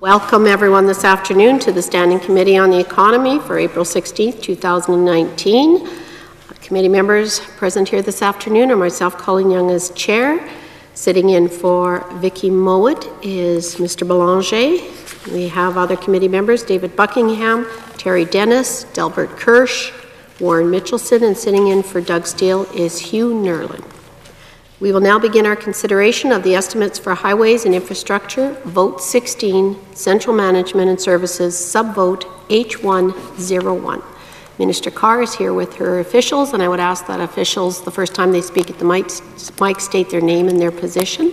Welcome everyone this afternoon to the Standing Committee on the Economy for April 16th, 2019. Committee members present here this afternoon are myself, Colleen Young, as chair. Sitting in for Vicky Mowat is Mr. Belanger. We have other committee members, David Buckingham, Terry Dennis, Delbert Kirsch, Warren Mitchelson, and sitting in for Doug Steele is Hugh Nerlin. We will now begin our consideration of the estimates for highways and infrastructure, Vote 16, Central Management and Services, Subvote H101. Minister Carr is here with her officials, and I would ask that officials, the first time they speak at the mic, state their name and their position.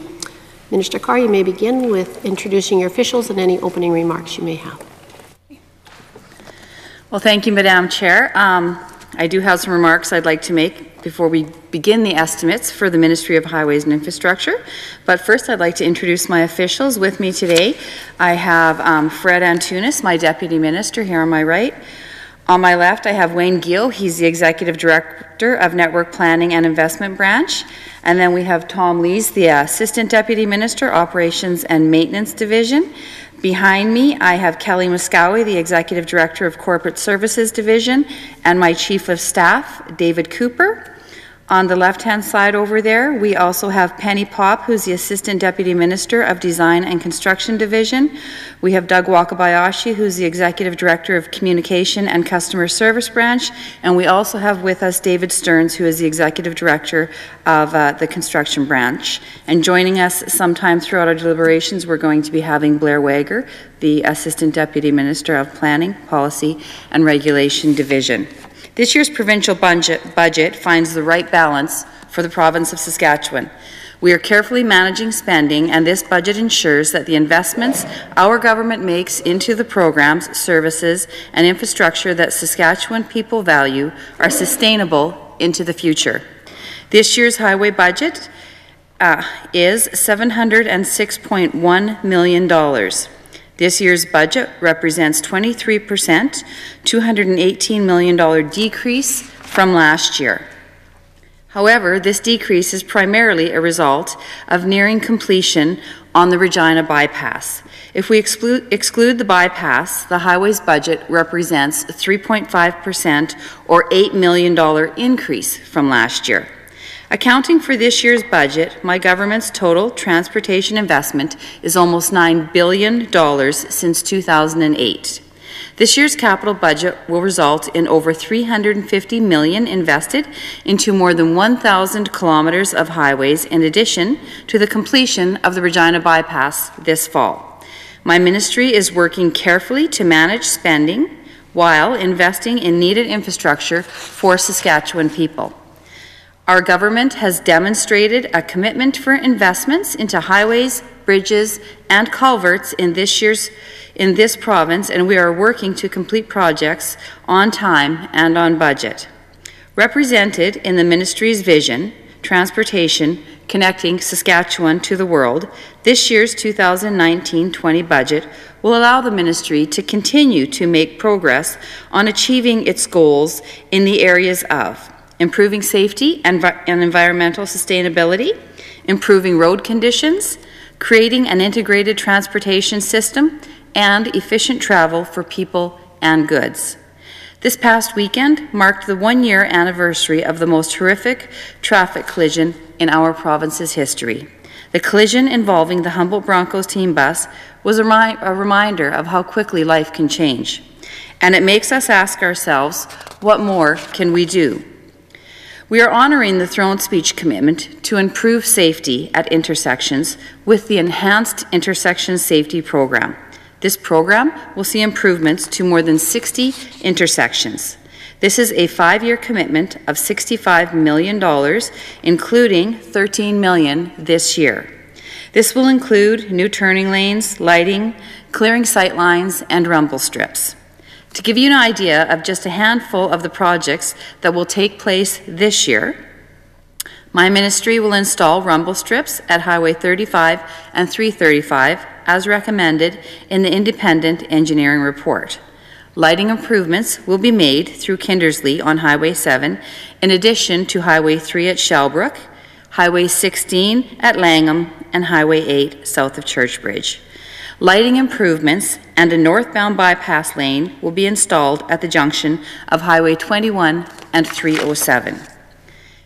Minister Carr, you may begin with introducing your officials and any opening remarks you may have. Well, thank you, Madam Chair. I do have some remarks I'd like to make before we begin the estimates for the Ministry of Highways and Infrastructure. But first, I'd like to introduce my officials. With me today, I have Fred Antunes, my Deputy Minister, here on my right. On my left, I have Wayne Gill. He's the Executive Director of Network Planning and Investment Branch. And then we have Tom Lees, the Assistant Deputy Minister, Operations and Maintenance Division. Behind me, I have Kelly Muscowie, the Executive Director of Corporate Services Division, and my Chief of Staff, David Cooper. On the left-hand side over there, we also have Penny Pop, who's the Assistant Deputy Minister of Design and Construction Division. We have Doug Wakabayashi, who's the Executive Director of Communication and Customer Service Branch. And we also have with us David Stearns, who is the Executive Director of the Construction Branch. And joining us sometime throughout our deliberations, we're going to be having Blair Wager, the Assistant Deputy Minister of Planning, Policy and Regulation Division. This year's provincial budget finds the right balance for the province of Saskatchewan. We are carefully managing spending, and this budget ensures that the investments our government makes into the programs, services, and infrastructure that Saskatchewan people value are sustainable into the future. This year's highway budget is $706.1 million. This year's budget represents 23%, $218 million decrease from last year. However, this decrease is primarily a result of nearing completion on the Regina bypass. If we exclude the bypass, the highways budget represents 3.5% or $8 million increase from last year. Accounting for this year's budget, my government's total transportation investment is almost $9 billion since 2008. This year's capital budget will result in over $350 million invested into more than 1,000 kilometers of highways, in addition to the completion of the Regina bypass this fall. My ministry is working carefully to manage spending while investing in needed infrastructure for Saskatchewan people. Our government has demonstrated a commitment for investments into highways, bridges, and culverts in this province, and we are working to complete projects on time and on budget. Represented in the ministry's vision, Transportation Connecting Saskatchewan to the World, this year's 2019-20 budget will allow the ministry to continue to make progress on achieving its goals in the areas of improving safety and environmental sustainability, improving road conditions, creating an integrated transportation system, and efficient travel for people and goods. This past weekend marked the one-year anniversary of the most horrific traffic collision in our province's history. The collision involving the Humboldt Broncos team bus was a reminder of how quickly life can change. And it makes us ask ourselves, what more can we do? We are honouring the Throne Speech commitment to improve safety at intersections with the Enhanced Intersection Safety Program. This program will see improvements to more than 60 intersections. This is a 5-year commitment of $65 million, including $13 million this year. This will include new turning lanes, lighting, clearing sight lines, and rumble strips. To give you an idea of just a handful of the projects that will take place this year, my ministry will install rumble strips at Highway 35 and 335 as recommended in the independent engineering report. Lighting improvements will be made through Kindersley on Highway 7, in addition to Highway 3 at Shellbrook, Highway 16 at Langham, and Highway 8 south of Churchbridge. Lighting improvements and a northbound bypass lane will be installed at the junction of Highway 21 and 307.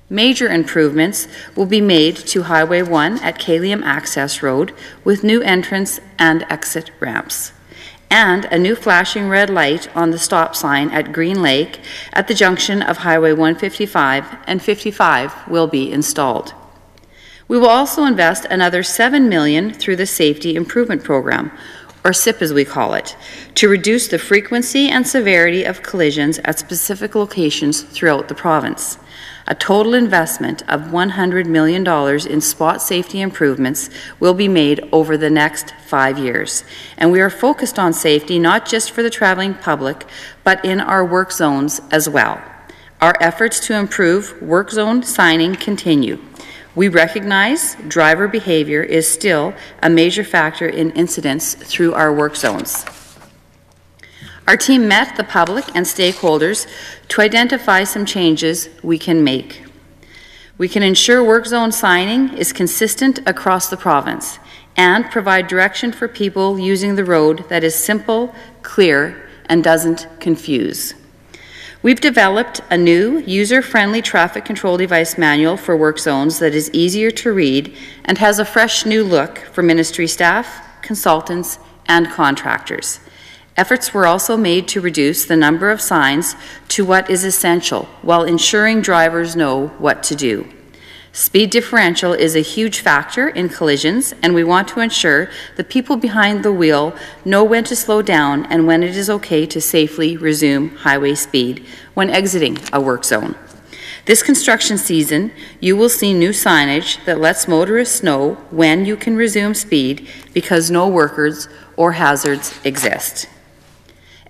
Major improvements will be made to Highway 1 at Kalium Access Road with new entrance and exit ramps, and a new flashing red light on the stop sign at Green Lake at the junction of Highway 155 and 55 will be installed. We will also invest another $7 million through the Safety Improvement Program, or SIP as we call it, to reduce the frequency and severity of collisions at specific locations throughout the province. A total investment of $100 million in spot safety improvements will be made over the next 5 years. And we are focused on safety not just for the traveling public, but in our work zones as well. Our efforts to improve work zone signing continue. We recognize driver behavior is still a major factor in incidents through our work zones. Our team met the public and stakeholders to identify some changes we can make. We can ensure work zone signing is consistent across the province and provide direction for people using the road that is simple, clear, and doesn't confuse. We've developed a new user-friendly traffic control device manual for work zones that is easier to read and has a fresh new look for ministry staff, consultants, and contractors. Efforts were also made to reduce the number of signs to what is essential while ensuring drivers know what to do. Speed differential is a huge factor in collisions, and we want to ensure the people behind the wheel know when to slow down and when it is okay to safely resume highway speed when exiting a work zone. This construction season, you will see new signage that lets motorists know when you can resume speed because no workers or hazards exist.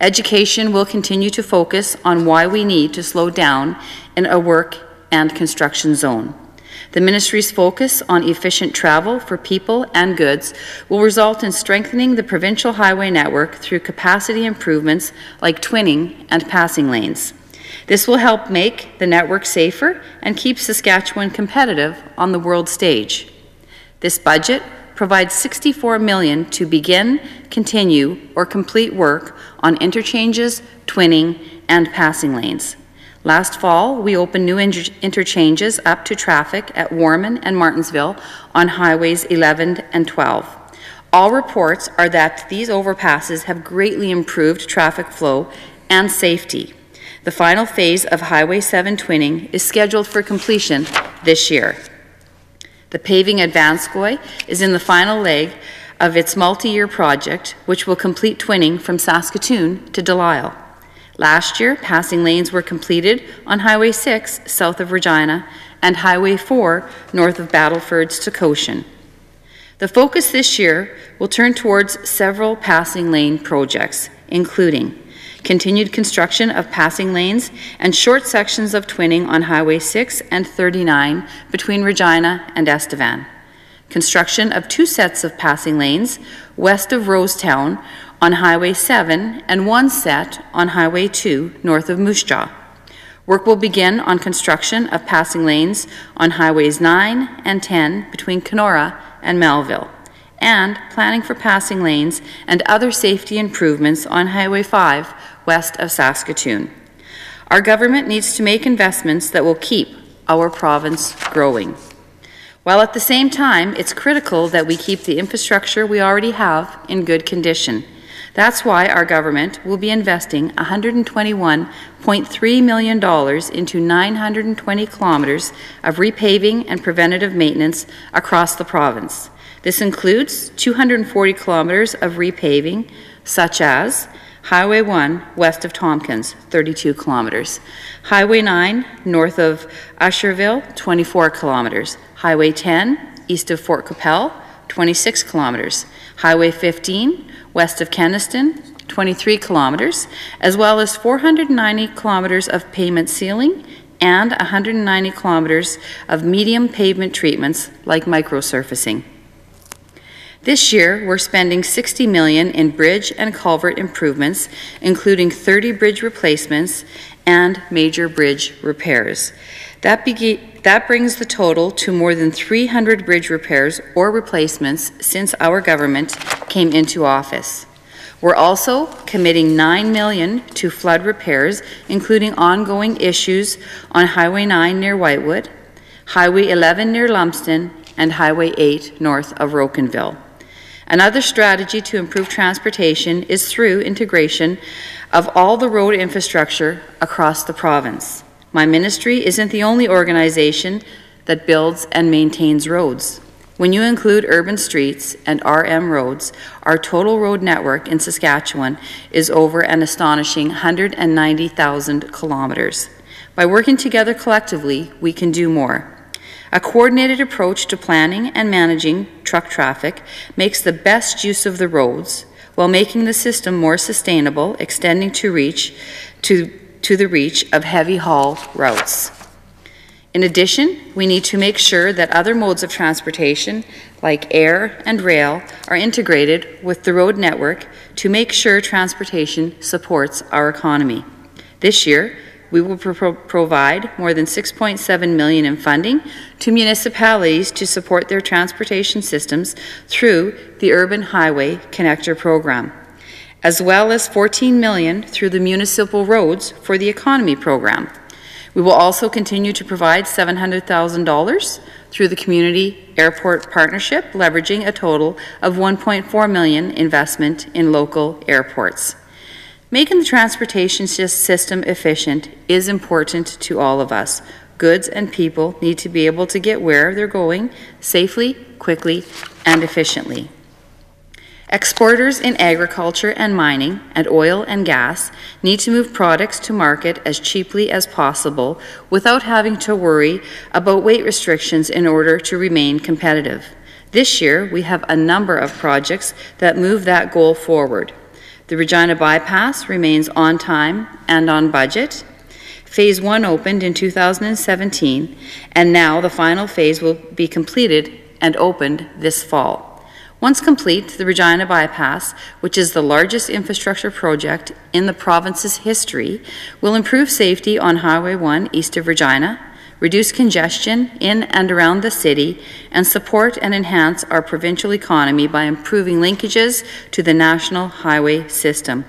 Education will continue to focus on why we need to slow down in a work and construction zone. The ministry's focus on efficient travel for people and goods will result in strengthening the provincial highway network through capacity improvements like twinning and passing lanes. This will help make the network safer and keep Saskatchewan competitive on the world stage. This budget provides $64 million to begin, continue, or complete work on interchanges, twinning, and passing lanes. Last fall, we opened new interchanges up to traffic at Warman and Martinsville on Highways 11 and 12. All reports are that these overpasses have greatly improved traffic flow and safety. The final phase of Highway 7 twinning is scheduled for completion this year. The paving at Vanscoy is in the final leg of its multi-year project, which will complete twinning from Saskatoon to Delisle. Last year, passing lanes were completed on Highway 6 south of Regina and Highway 4 north of Battlefords to Cochin. The focus this year will turn towards several passing lane projects, including continued construction of passing lanes and short sections of twinning on Highway 6 and 39 between Regina and Estevan. Construction of 2 sets of passing lanes west of Rosetown on Highway 7 and 1 set on Highway 2 north of Moose Jaw. Work will begin on construction of passing lanes on Highways 9 and 10 between Kenora and Melville, and planning for passing lanes and other safety improvements on Highway 5 west of Saskatoon. Our government needs to make investments that will keep our province growing, while at the same time it's critical that we keep the infrastructure we already have in good condition. That's why our government will be investing $121.3 million into 920 kilometres of repaving and preventative maintenance across the province. This includes 240 kilometres of repaving, such as Highway 1 west of Tompkins, 32 kilometers. Highway 9 north of Usherville, 24 kilometers. Highway 10 east of Fort Capel, 26 kilometers. Highway 15 west of Keniston, 23 kilometers, as well as 490 kilometers of pavement sealing and 190 kilometers of medium pavement treatments like microsurfacing. This year, we're spending $60 million in bridge and culvert improvements, including 30 bridge replacements and major bridge repairs. That brings the total to more than 300 bridge repairs or replacements since our government came into office. We're also committing $9 million to flood repairs, including ongoing issues on Highway 9 near Whitewood, Highway 11 near Lumsden, and Highway 8 north of Rocanville. Another strategy to improve transportation is through integration of all the road infrastructure across the province. My ministry isn't the only organization that builds and maintains roads. When you include urban streets and RM roads, our total road network in Saskatchewan is over an astonishing 190,000 kilometers. By working together collectively, we can do more. A coordinated approach to planning and managing truck traffic makes the best use of the roads while making the system more sustainable, extending to the reach of heavy haul routes. In addition, we need to make sure that other modes of transportation, like air and rail, are integrated with the road network to make sure transportation supports our economy. This year, we will provide more than $6.7 million in funding to municipalities to support their transportation systems through the Urban Highway Connector program, as well as $14 million through the Municipal Roads for the Economy program. We will also continue to provide $700,000 through the Community Airport Partnership, leveraging a total of $1.4 million investment in local airports. Making the transportation system efficient is important to all of us. Goods and people need to be able to get where they're going safely, quickly, and efficiently. Exporters in agriculture and mining and oil and gas need to move products to market as cheaply as possible without having to worry about weight restrictions in order to remain competitive. This year, we have a number of projects that move that goal forward. The Regina Bypass remains on time and on budget. Phase 1 opened in 2017, and now the final phase will be completed and opened this fall. Once complete, the Regina Bypass, which is the largest infrastructure project in the province's history, will improve safety on Highway 1 east of Regina, reduce congestion in and around the city, and support and enhance our provincial economy by improving linkages to the national highway system.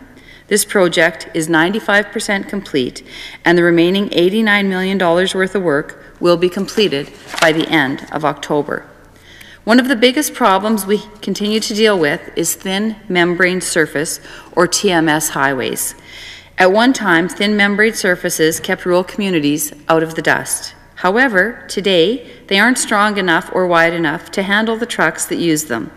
This project is 95% complete, and the remaining $89 million worth of work will be completed by the end of October. One of the biggest problems we continue to deal with is thin membrane surface, or TMS highways. At one time, thin membrane surfaces kept rural communities out of the dust. However, today, they aren't strong enough or wide enough to handle the trucks that use them.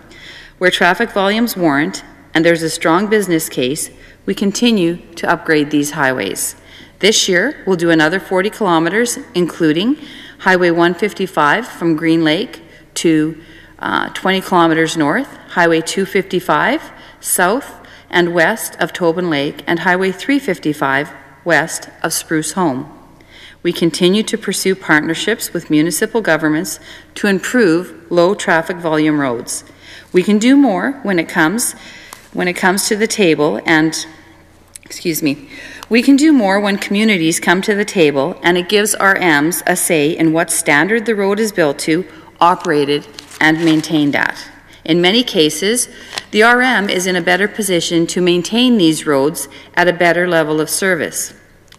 Where traffic volumes warrant, and there's a strong business case, we continue to upgrade these highways. This year, we'll do another 40 kilometers, including Highway 155 from Green Lake to 20 kilometers north, Highway 255 south and west of Tobin Lake, and Highway 355 west of Spruce Home. We continue to pursue partnerships with municipal governments to improve low traffic volume roads. We can do more when it comes to the table and we can do more when communities come to the table, and it gives RMs a say in what standard the road is built to, operated, and maintained at. In many cases, the RM is in a better position to maintain these roads at a better level of service.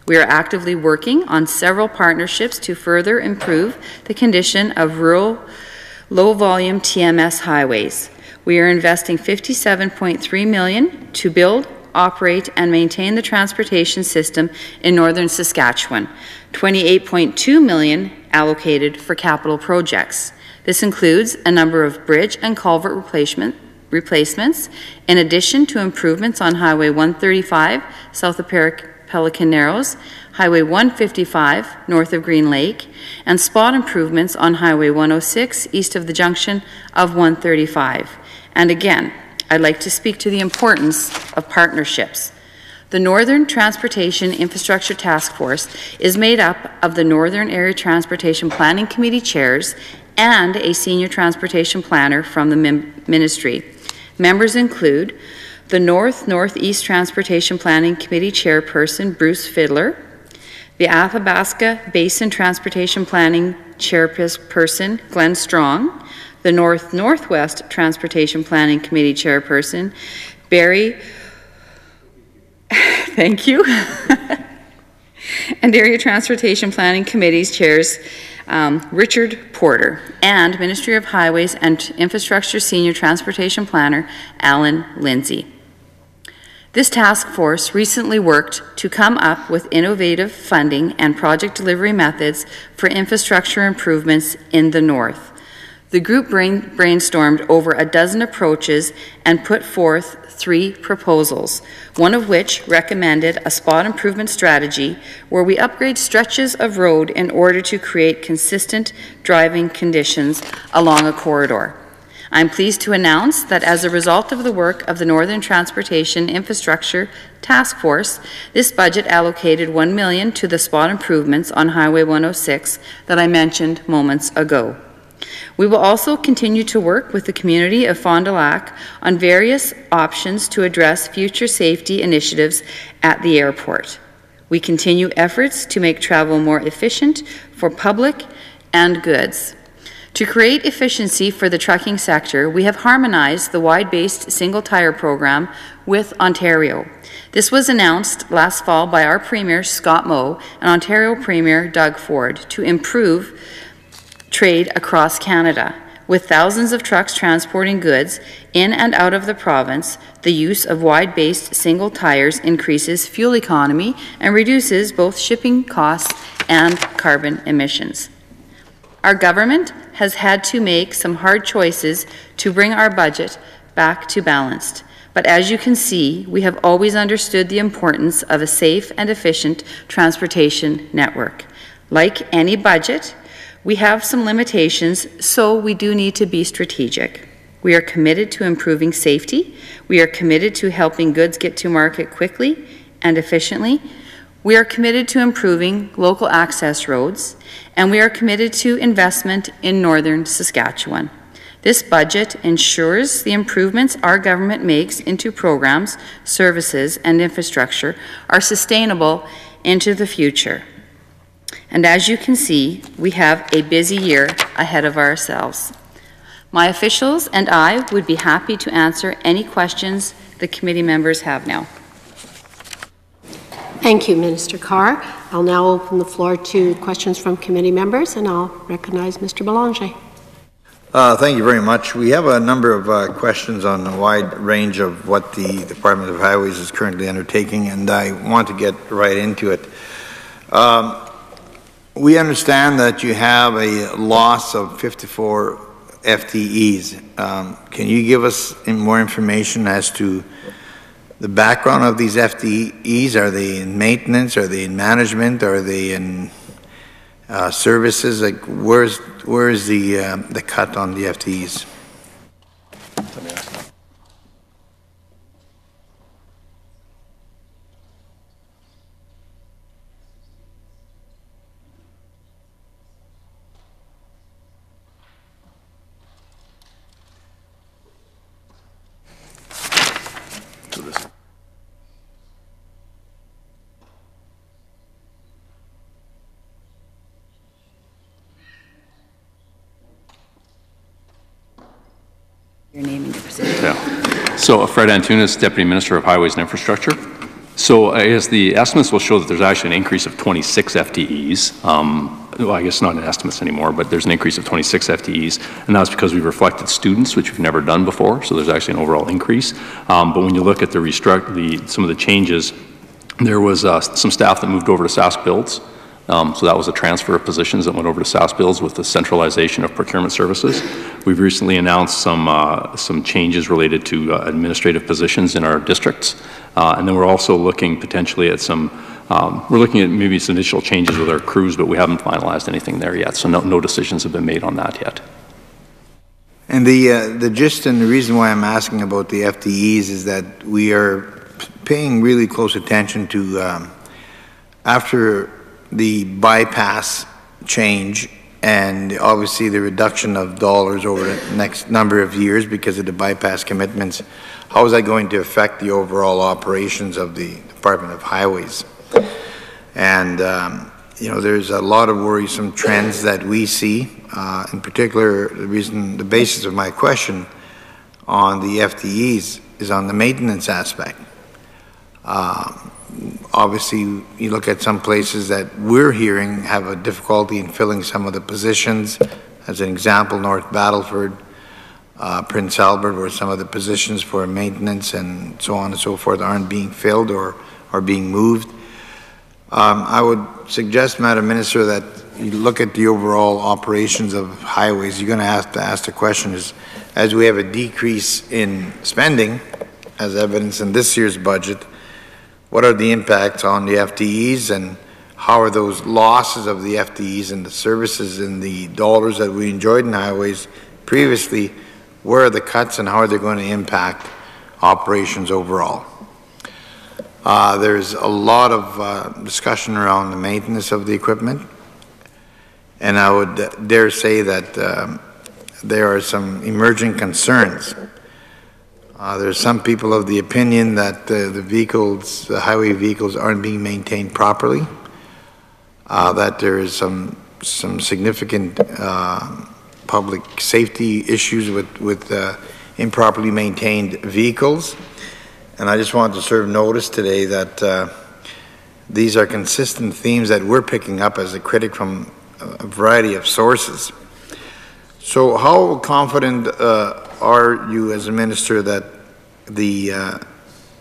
We are actively working on several partnerships to further improve the condition of rural, low-volume TMS highways. We are investing $57.3 million to build, operate, and maintain the transportation system in northern Saskatchewan, $28.2 million allocated for capital projects. This includes a number of bridge and culvert replacements, in addition to improvements on Highway 135 south of Pelican Narrows, Highway 155 north of Green Lake, and spot improvements on Highway 106 east of the junction of 135. And again, I'd like to speak to the importance of partnerships. The Northern Transportation Infrastructure Task Force is made up of the Northern Area Transportation Planning Committee chairs and a senior transportation planner from the ministry. Members include the Northeast Transportation Planning Committee chairperson, Bruce Fiddler, the Athabasca Basin Transportation Planning chairperson, Glenn Strong, the Northwest Transportation Planning Committee chairperson, Barry, thank you, and Area Transportation Planning Committee's chairs, Richard Porter, and Ministry of Highways and Infrastructure Senior Transportation Planner, Alan Lindsay. This task force recently worked to come up with innovative funding and project delivery methods for infrastructure improvements in the North. The group brainstormed over a dozen approaches and put forth 3 proposals, one of which recommended a spot improvement strategy where we upgrade stretches of road in order to create consistent driving conditions along a corridor. I'm pleased to announce that as a result of the work of the Northern Transportation Infrastructure Task Force, this budget allocated $1 million to the spot improvements on Highway 106 that I mentioned moments ago. We will also continue to work with the community of Fond du Lac on various options to address future safety initiatives at the airport. We continue efforts to make travel more efficient for public and goods. To create efficiency for the trucking sector, we have harmonized the wide-based single-tire program with Ontario. This was announced last fall by our Premier, Scott Moe, and Ontario Premier, Doug Ford, to improve trade across Canada. With thousands of trucks transporting goods in and out of the province, the use of wide-based single tires increases fuel economy and reduces both shipping costs and carbon emissions. Our government has had to make some hard choices to bring our budget back to balanced. But as you can see, we have always understood the importance of a safe and efficient transportation network. Like any budget, we have some limitations, so we do need to be strategic. We are committed to improving safety. We are committed to helping goods get to market quickly and efficiently. We are committed to improving local access roads, and we are committed to investment in northern Saskatchewan. This budget ensures the improvements our government makes into programs, services, and infrastructure are sustainable into the future. And as you can see, we have a busy year ahead of ourselves. My officials and I would be happy to answer any questions the committee members have now. Thank you, Minister Carr. I'll now open the floor to questions from committee members, and I'll recognize Mr. Belanger. Thank you very much. We have a number of questions on a wide range of what the Department of Highways is currently undertaking, and I want to get right into it. We understand that you have a loss of 54 FTEs. Can you give us more information as to the background of these FTEs? Are they in maintenance? Are they in management? Are they in services? Like, where is the cut on the FTEs? Your name and your position. Yeah. So Fred Antunes, Deputy Minister of Highways and Infrastructure. So I guess the estimates will show that there's actually an increase of 26 FTEs. Well, I guess not in estimates anymore, but there's an increase of 26 FTEs, and that's because we've reflected students, which we've never done before, so there's actually an overall increase. But when you look at some of the changes, there was some staff that moved over to SAS Builds. So that was a transfer of positions that went over to SAS Bills with the centralization of procurement services. We've recently announced some changes related to administrative positions in our districts. And then we're also looking potentially at we're looking at maybe some initial changes with our crews, but we haven't finalized anything there yet. So no decisions have been made on that yet. And the gist and the reason why I'm asking about the FTEs is that we are paying really close attention to after the bypass change and obviously the reduction of dollars over the next number of years because of the bypass commitments, how is that going to affect the overall operations of the Department of Highways? And you know, there's a lot of worrisome trends that we see. In particular, the basis of my question on the FTEs is on the maintenance aspect. Obviously, you look at some places that we're hearing have a difficulty in filling some of the positions. As an example, North Battleford, Prince Albert, where some of the positions for maintenance and so on and so forth aren't being filled or are being moved. I would suggest, Madam Minister, that you look at the overall operations of highways. You're going to have to ask the question is, as we have a decrease in spending, as evidenced in this year's budget, what are the impacts on the FTEs and how are those losses of the FTEs and the services and the dollars that we enjoyed in highways previously, where are the cuts and how are they going to impact operations overall? There's a lot of discussion around the maintenance of the equipment, and I would dare say that there are some emerging concerns. There's some people of the opinion that the highway vehicles aren't being maintained properly, that there is some significant public safety issues with improperly maintained vehicles. And I just wanted to serve notice today that these are consistent themes that we're picking up as a critic from a variety of sources. So how confident are you as a minister that the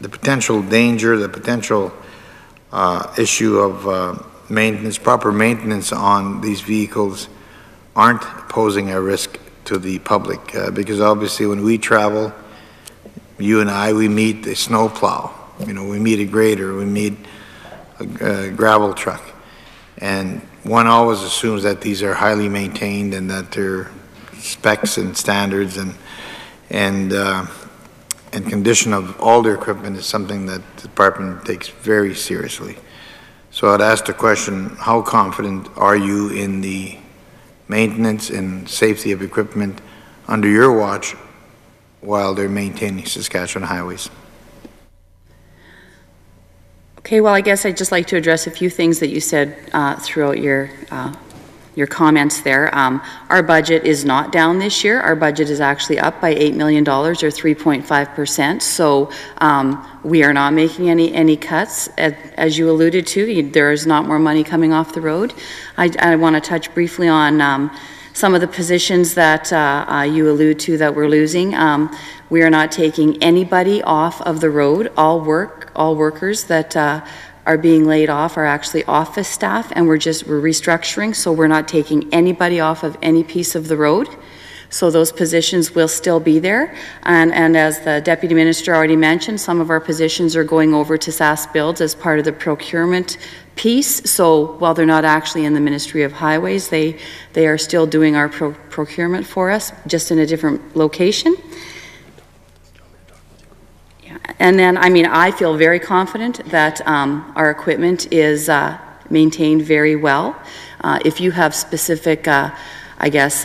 potential danger, the potential issue of maintenance, proper maintenance on these vehicles aren't posing a risk to the public? Because obviously when we travel, you and I, we meet a snow plow, you know, we meet a grader, we meet a gravel truck, and one always assumes that these are highly maintained and that their specs and standards and condition of all their equipment is something that the department takes very seriously. So I'd ask the question, how confident are you in the maintenance and safety of equipment under your watch while they're maintaining Saskatchewan highways? Okay, well, I guess I'd just like to address a few things that you said throughout your comments there. Our budget is not down this year. Our budget is actually up by $8 million or 3.5%. So we are not making any cuts. As you alluded to, there is not more money coming off the road. I want to touch briefly on some of the positions that you allude to that we're losing. We are not taking anybody off of the road. All workers that are being laid off are actually office staff, and we're restructuring, so we're not taking anybody off of any piece of the road. So those positions will still be there. And as the Deputy Minister already mentioned, some of our positions are going over to SAS Builds as part of the procurement piece. So while they're not actually in the Ministry of Highways, they are still doing our procurement for us, just in a different location. Yeah. And then, I mean, I feel very confident that our equipment is maintained very well. If you have specific, I guess,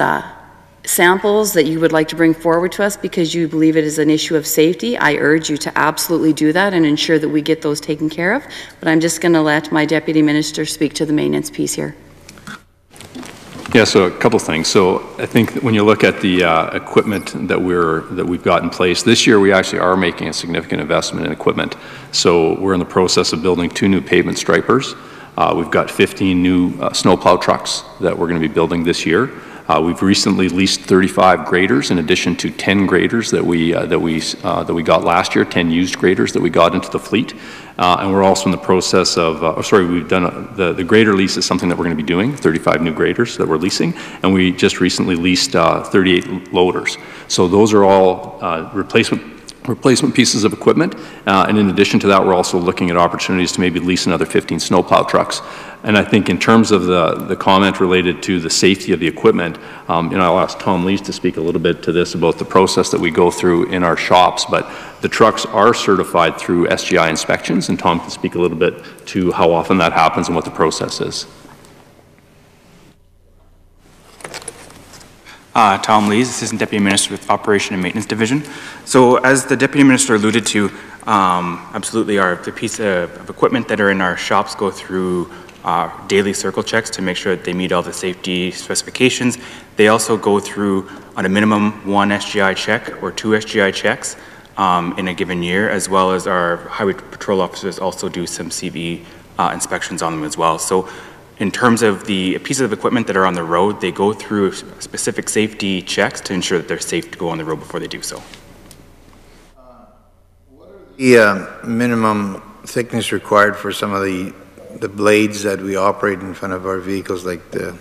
samples that you would like to bring forward to us because you believe it is an issue of safety, I urge you to absolutely do that and ensure that we get those taken care of. But I'm just going to let my Deputy Minister speak to the maintenance piece here. Yeah, so a couple things. So I think that when you look at the equipment that we've got in place, this year we actually are making a significant investment in equipment. So we're in the process of building 2 new pavement stripers. We've got 15 new snowplow trucks that we're going to be building this year. We've recently leased 35 graders in addition to 10 graders that we got last year, 10 used graders that we got into the fleet. And we're also in the process of, we've done, the grader lease is something that we're going to be doing, 35 new graders that we're leasing, and we just recently leased 38 loaders. So those are all replacement pieces of equipment, and in addition to that, we're also looking at opportunities to maybe lease another 15 snowplow trucks. And I think in terms of the comment related to the safety of the equipment, I'll ask Tom Lees to speak a little bit to this about the process that we go through in our shops, but the trucks are certified through SGI inspections, and Tom can speak a little bit to how often that happens and what the process is. Tom Lees, Assistant Deputy Minister with Operation and Maintenance Division. So as the Deputy Minister alluded to, absolutely the piece of equipment that are in our shops go through daily circle checks to make sure that they meet all the safety specifications. They also go through on a minimum 1 SGI check or 2 SGI checks in a given year, as well as our highway patrol officers also do some CV inspections on them as well. So in terms of the pieces of equipment that are on the road, they go through specific safety checks to ensure that they're safe to go on the road before they do so. What are the minimum thickness required for some of the blades that we operate in front of our vehicles, like the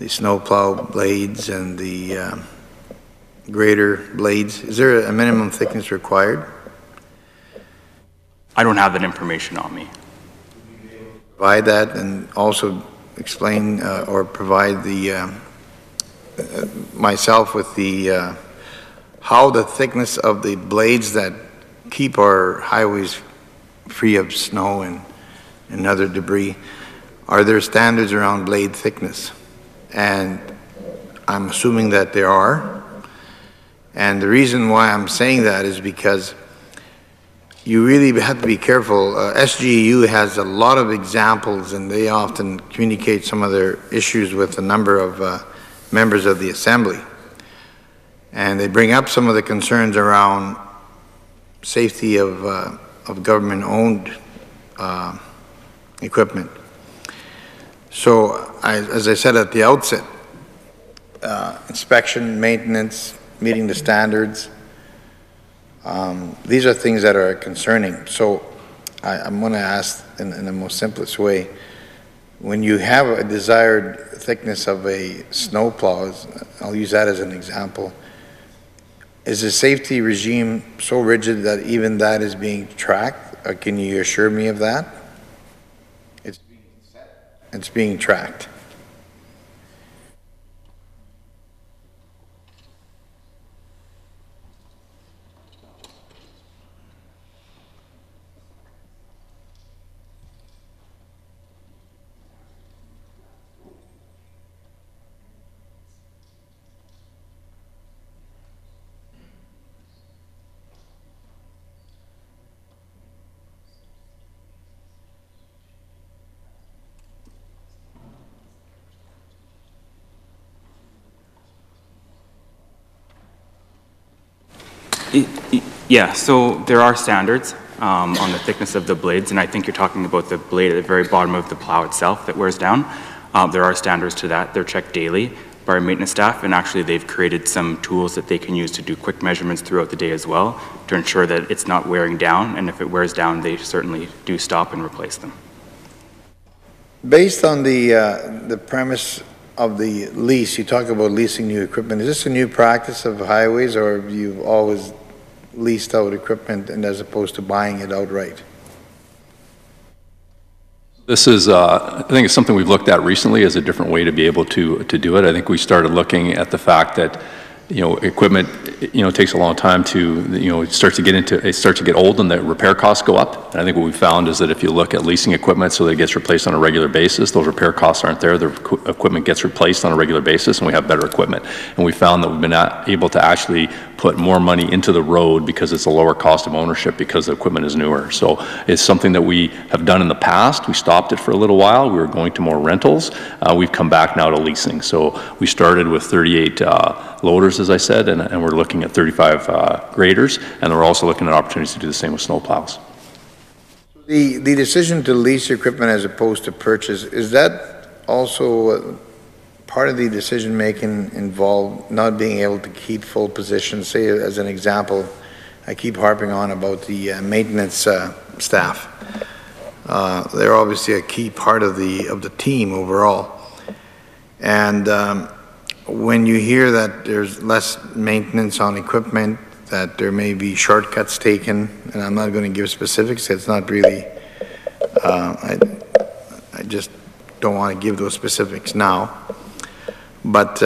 snowplow blades and the grader blades? Is there a minimum thickness required? I don't have that information on me. Provide that, and also explain or provide the myself with the how the thickness of the blades that keep our highways free of snow and other debris. Are there standards around blade thickness? And I'm assuming that there are. And the reason why I'm saying that is because you really have to be careful. SGEU has a lot of examples, and they often communicate some of their issues with a number of members of the Assembly. And they bring up some of the concerns around safety of government-owned equipment. So, as I said at the outset, inspection, maintenance, meeting the standards, these are things that are concerning. So I'm going to ask in the most simplest way, when you have a desired thickness of a snowplow, I'll use that as an example, is the safety regime so rigid that even that is being tracked? Or can you assure me of that? It's being set. It's being tracked. Yeah, so there are standards on the thickness of the blades, and I think you're talking about the blade at the very bottom of the plow itself that wears down. There are standards to that. They're checked daily by our maintenance staff, and actually they've created some tools that they can use to do quick measurements throughout the day as well to ensure that it's not wearing down, and if it wears down, they certainly do stop and replace them. Based on the premise of the lease, you talk about leasing new equipment. Is this a new practice of highways, or have you always leased out equipment and as opposed to buying it outright? This is, I think it's something we've looked at recently as a different way to be able to do it. I think we started looking at the fact that, equipment, takes a long time to, it starts to get old and the repair costs go up. And I think what we found is that if you look at leasing equipment so that it gets replaced on a regular basis, those repair costs aren't there. The equipment gets replaced on a regular basis and we have better equipment. And we found that we've been able to actually put more money into the road because it's a lower cost of ownership because the equipment is newer. So it's something that we have done in the past. We stopped it for a little while. We were going to more rentals. We've come back now to leasing. So we started with 38 loaders, as I said, and we're looking at 35 graders, and we're also looking at opportunities to do the same with snowplows. The decision to lease equipment as opposed to purchase, is that also part of the decision-making involve not being able to keep full positions? Say, as an example, I keep harping on about the maintenance staff. They're obviously a key part of the team overall. And when you hear that there's less maintenance on equipment, that there may be shortcuts taken, and I'm not going to give specifics, it's not really, I just don't want to give those specifics now. But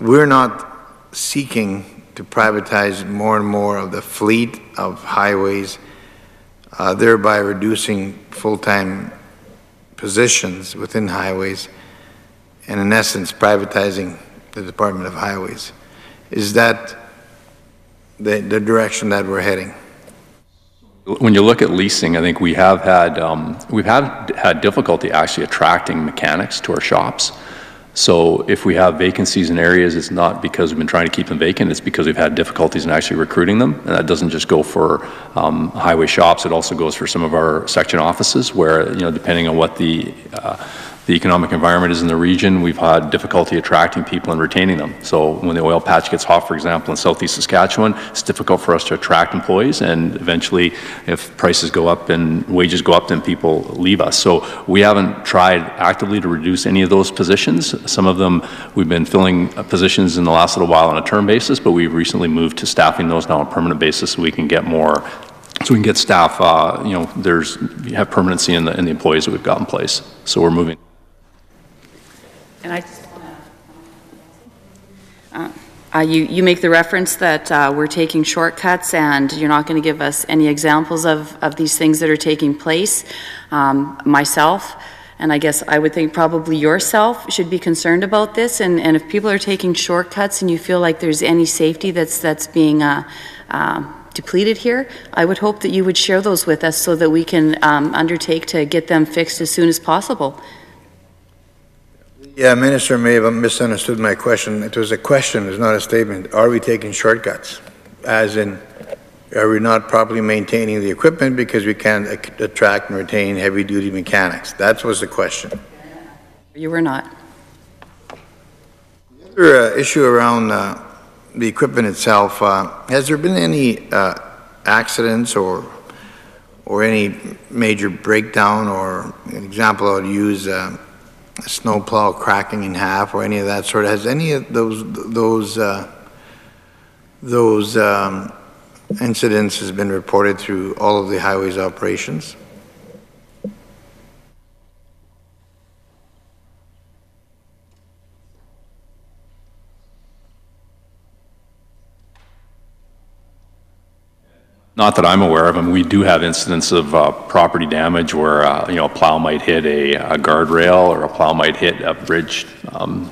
we're not seeking to privatize more and more of the fleet of highways, thereby reducing full-time positions within highways, and in essence privatizing the Department of Highways. Is that the direction that we're heading? When you look at leasing, I think we have had had difficulty actually attracting mechanics to our shops. So if we have vacancies in areas, it's not because we've been trying to keep them vacant, it's because we've had difficulties in actually recruiting them. And that doesn't just go for highway shops, it also goes for some of our section offices where, you know, depending on what the economic environment is in the region, we've had difficulty attracting people and retaining them. So when the oil patch gets hot, for example, in southeast Saskatchewan, it's difficult for us to attract employees, and eventually if prices go up and wages go up, then people leave us. So we haven't tried actively to reduce any of those positions. Some of them we've been filling positions in the last little while on a term basis, but we've recently moved to staffing those now on a permanent basis so we can get more, so we can get staff, you know, you have permanency in the employees that we've got in place. So we're moving. And I just want to, you make the reference that we're taking shortcuts and you're not going to give us any examples of these things that are taking place. Myself, and I guess I would think probably yourself, should be concerned about this. And if people are taking shortcuts and you feel like there's any safety that's being depleted here, I would hope that you would share those with us so that we can undertake to get them fixed as soon as possible. Yeah, Minister may have misunderstood my question. It was a question, it's not a statement. Are we taking shortcuts? As in, are we not properly maintaining the equipment because we can't attract and retain heavy-duty mechanics? That was the question. You were not. The other issue around the equipment itself, has there been any accidents or any major breakdown, or an example I would use, a snowplow cracking in half or any of that sort? Has any of those incidents has been reported through all of the highways operations? Not that I'm aware of them. We do have incidents of property damage where you know, a plow might hit a guardrail, or a plow might hit a bridge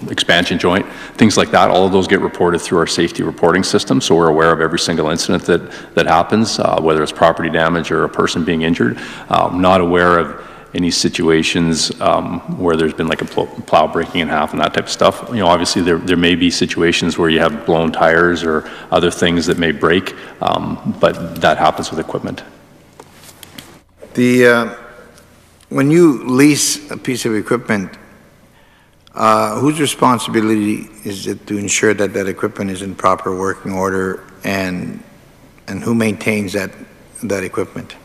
expansion joint, things like that. All of those get reported through our safety reporting system, so we're aware of every single incident that happens, whether it's property damage or a person being injured. Not aware of any situations where there's been like a plow breaking in half and that type of stuff. You know, obviously there may be situations where you have blown tires or other things that may break, but that happens with equipment. When you lease a piece of equipment, whose responsibility is it to ensure that that equipment is in proper working order, and who maintains that equipment?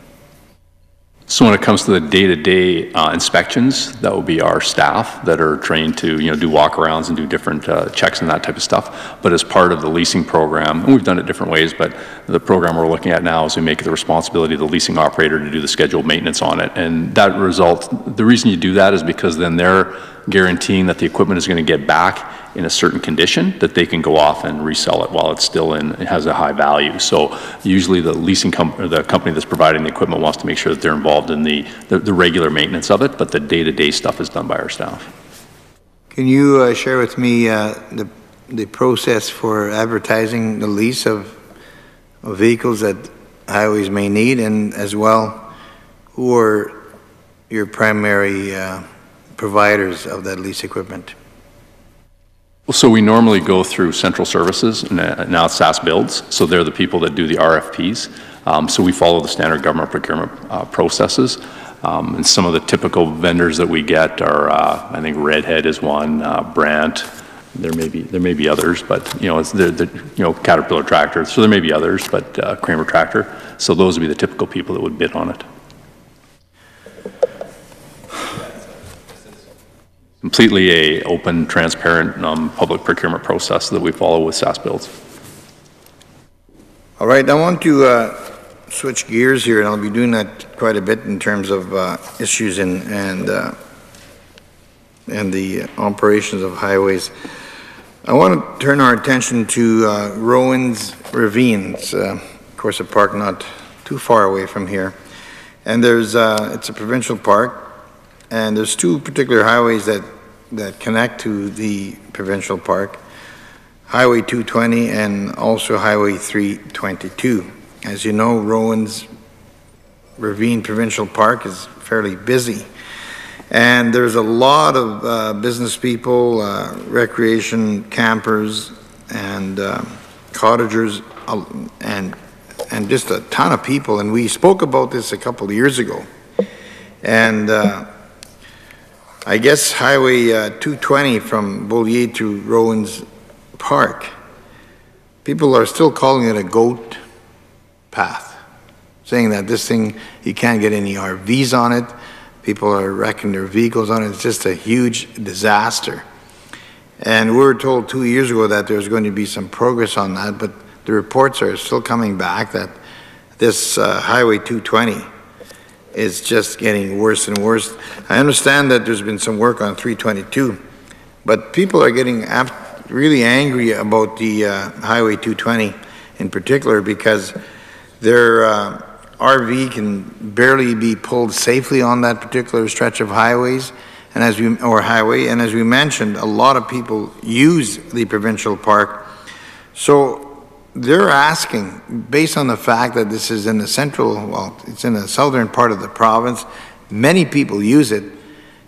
So when it comes to the day-to-day inspections, that will be our staff that are trained to, you know, do walkarounds and do different checks and that type of stuff. But as part of the leasing program, and we've done it different ways, but the program we're looking at now is we make it the responsibility of the leasing operator to do the scheduled maintenance on it. And that result, the reason you do that is because then they're guaranteeing that the equipment is going to get back in a certain condition that they can go off and resell it while it's still it has a high value. So usually the leasing company, or the company that's providing the equipment, wants to make sure that they're involved in the regular maintenance of it, but the day-to-day stuff is done by our staff. Can you share with me the process for advertising the lease of vehicles that highways may need, and as well, who are your primary providers of that lease equipment? Well, so we normally go through central services, and now it's SAS Builds, so they're the people that do the RFPs. So we follow the standard government procurement processes. And some of the typical vendors that we get are, I think Redhead is one, Brandt. There may be others, but it's the Caterpillar tractor. So there may be others, but Kramer tractor. So those would be the typical people that would bid on it. Completely a open, transparent, public procurement process that we follow with SAS builds. All right, I want to switch gears here, and I'll be doing that quite a bit in terms of issues and the operations of highways. I want to turn our attention to Rowan's Ravine. It's, of course, a park not too far away from here. And it's a provincial park, and there's two particular highways that connect to the provincial park, Highway 220 and also Highway 322. As you know, Rowan's Ravine Provincial Park is fairly busy. And there's a lot of business people, recreation campers, and cottagers, and just a ton of people. And we spoke about this a couple of years ago. And I guess Highway 220 from Beaulieu to Rowan's Park, people are still calling it a goat path, saying that this thing, you can't get any RVs on it. People are wrecking their vehicles on it. It's just a huge disaster. And we were told 2 years ago that there's going to be some progress on that, but the reports are still coming back that this Highway 220 is just getting worse and worse. I understand that there's been some work on 322, but people are getting really angry about the Highway 220 in particular because their RV can barely be pulled safely on that particular stretch of highways, and as we mentioned, a lot of people use the provincial park. So they're asking, based on the fact that this is in the it's in the southern part of the province, many people use it,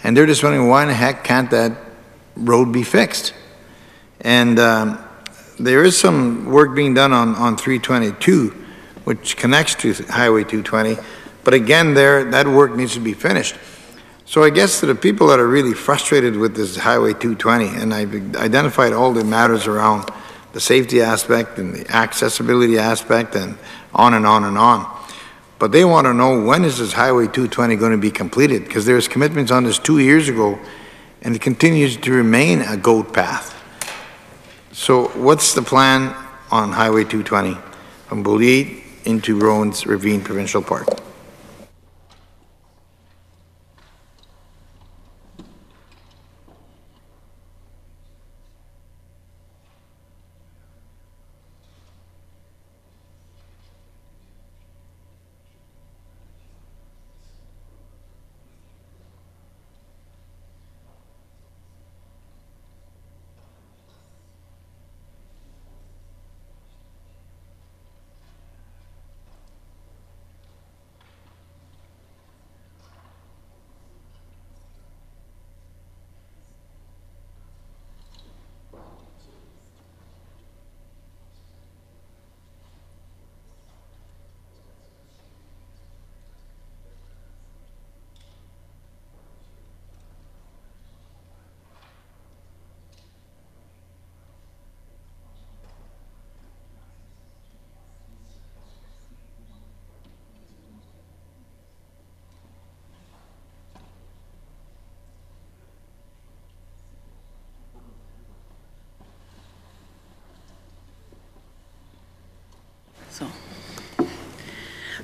and they're just wondering why in the heck can't that road be fixed? And there is some work being done on 322, which connects to Highway 220, but again, that work needs to be finished. So I guess to the people that are really frustrated with this Highway 220, and I've identified all the matters around the safety aspect and the accessibility aspect and on and on and on. But they want to know, when is this Highway 220 going to be completed? Because there's commitments on this 2 years ago, and it continues to remain a goat path. So what's the plan on Highway 220 from Beaulieu into Rowan's Ravine Provincial Park?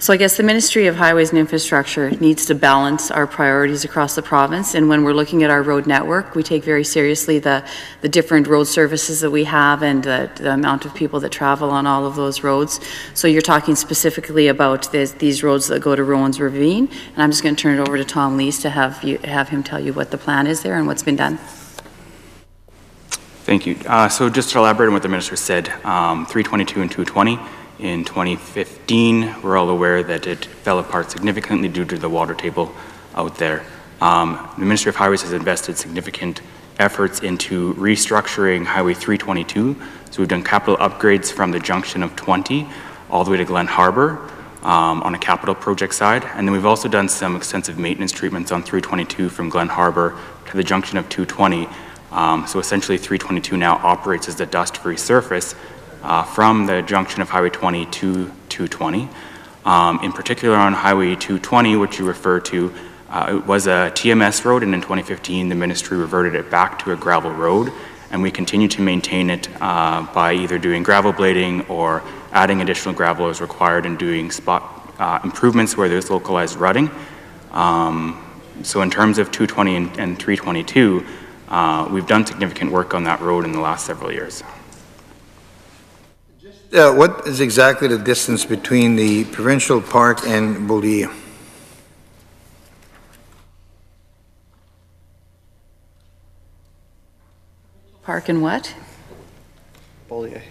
So I guess the Ministry of Highways and Infrastructure needs to balance our priorities across the province, and when we're looking at our road network, we take very seriously the different road services that we have and the amount of people that travel on all of those roads. So you're talking specifically about these roads that go to Rowan's Ravine, and I'm just going to turn it over to Tom Lees to have him tell you what the plan is there and what's been done. Thank you. So just to elaborate on what the Minister said, 322 and 220, in 2015, we're all aware that it fell apart significantly due to the water table out there. The Ministry of Highways has invested significant efforts into restructuring Highway 322. So we've done capital upgrades from the junction of 20 all the way to Glen Harbor. on a capital project side. And then we've also done some extensive maintenance treatments on 322 from Glen Harbor to the junction of 220. So essentially 322 now operates as the dust-free surface from the junction of Highway 20 to 220. In particular on Highway 220, which you refer to, it was a TMS road, and in 2015 the ministry reverted it back to a gravel road, and we continue to maintain it by either doing gravel blading or adding additional gravel as required and doing spot improvements where there's localized rutting. So in terms of 220 and 322, we've done significant work on that road in the last several years. What is exactly the distance between the provincial park and Bolivia? Park and what? Bolivia.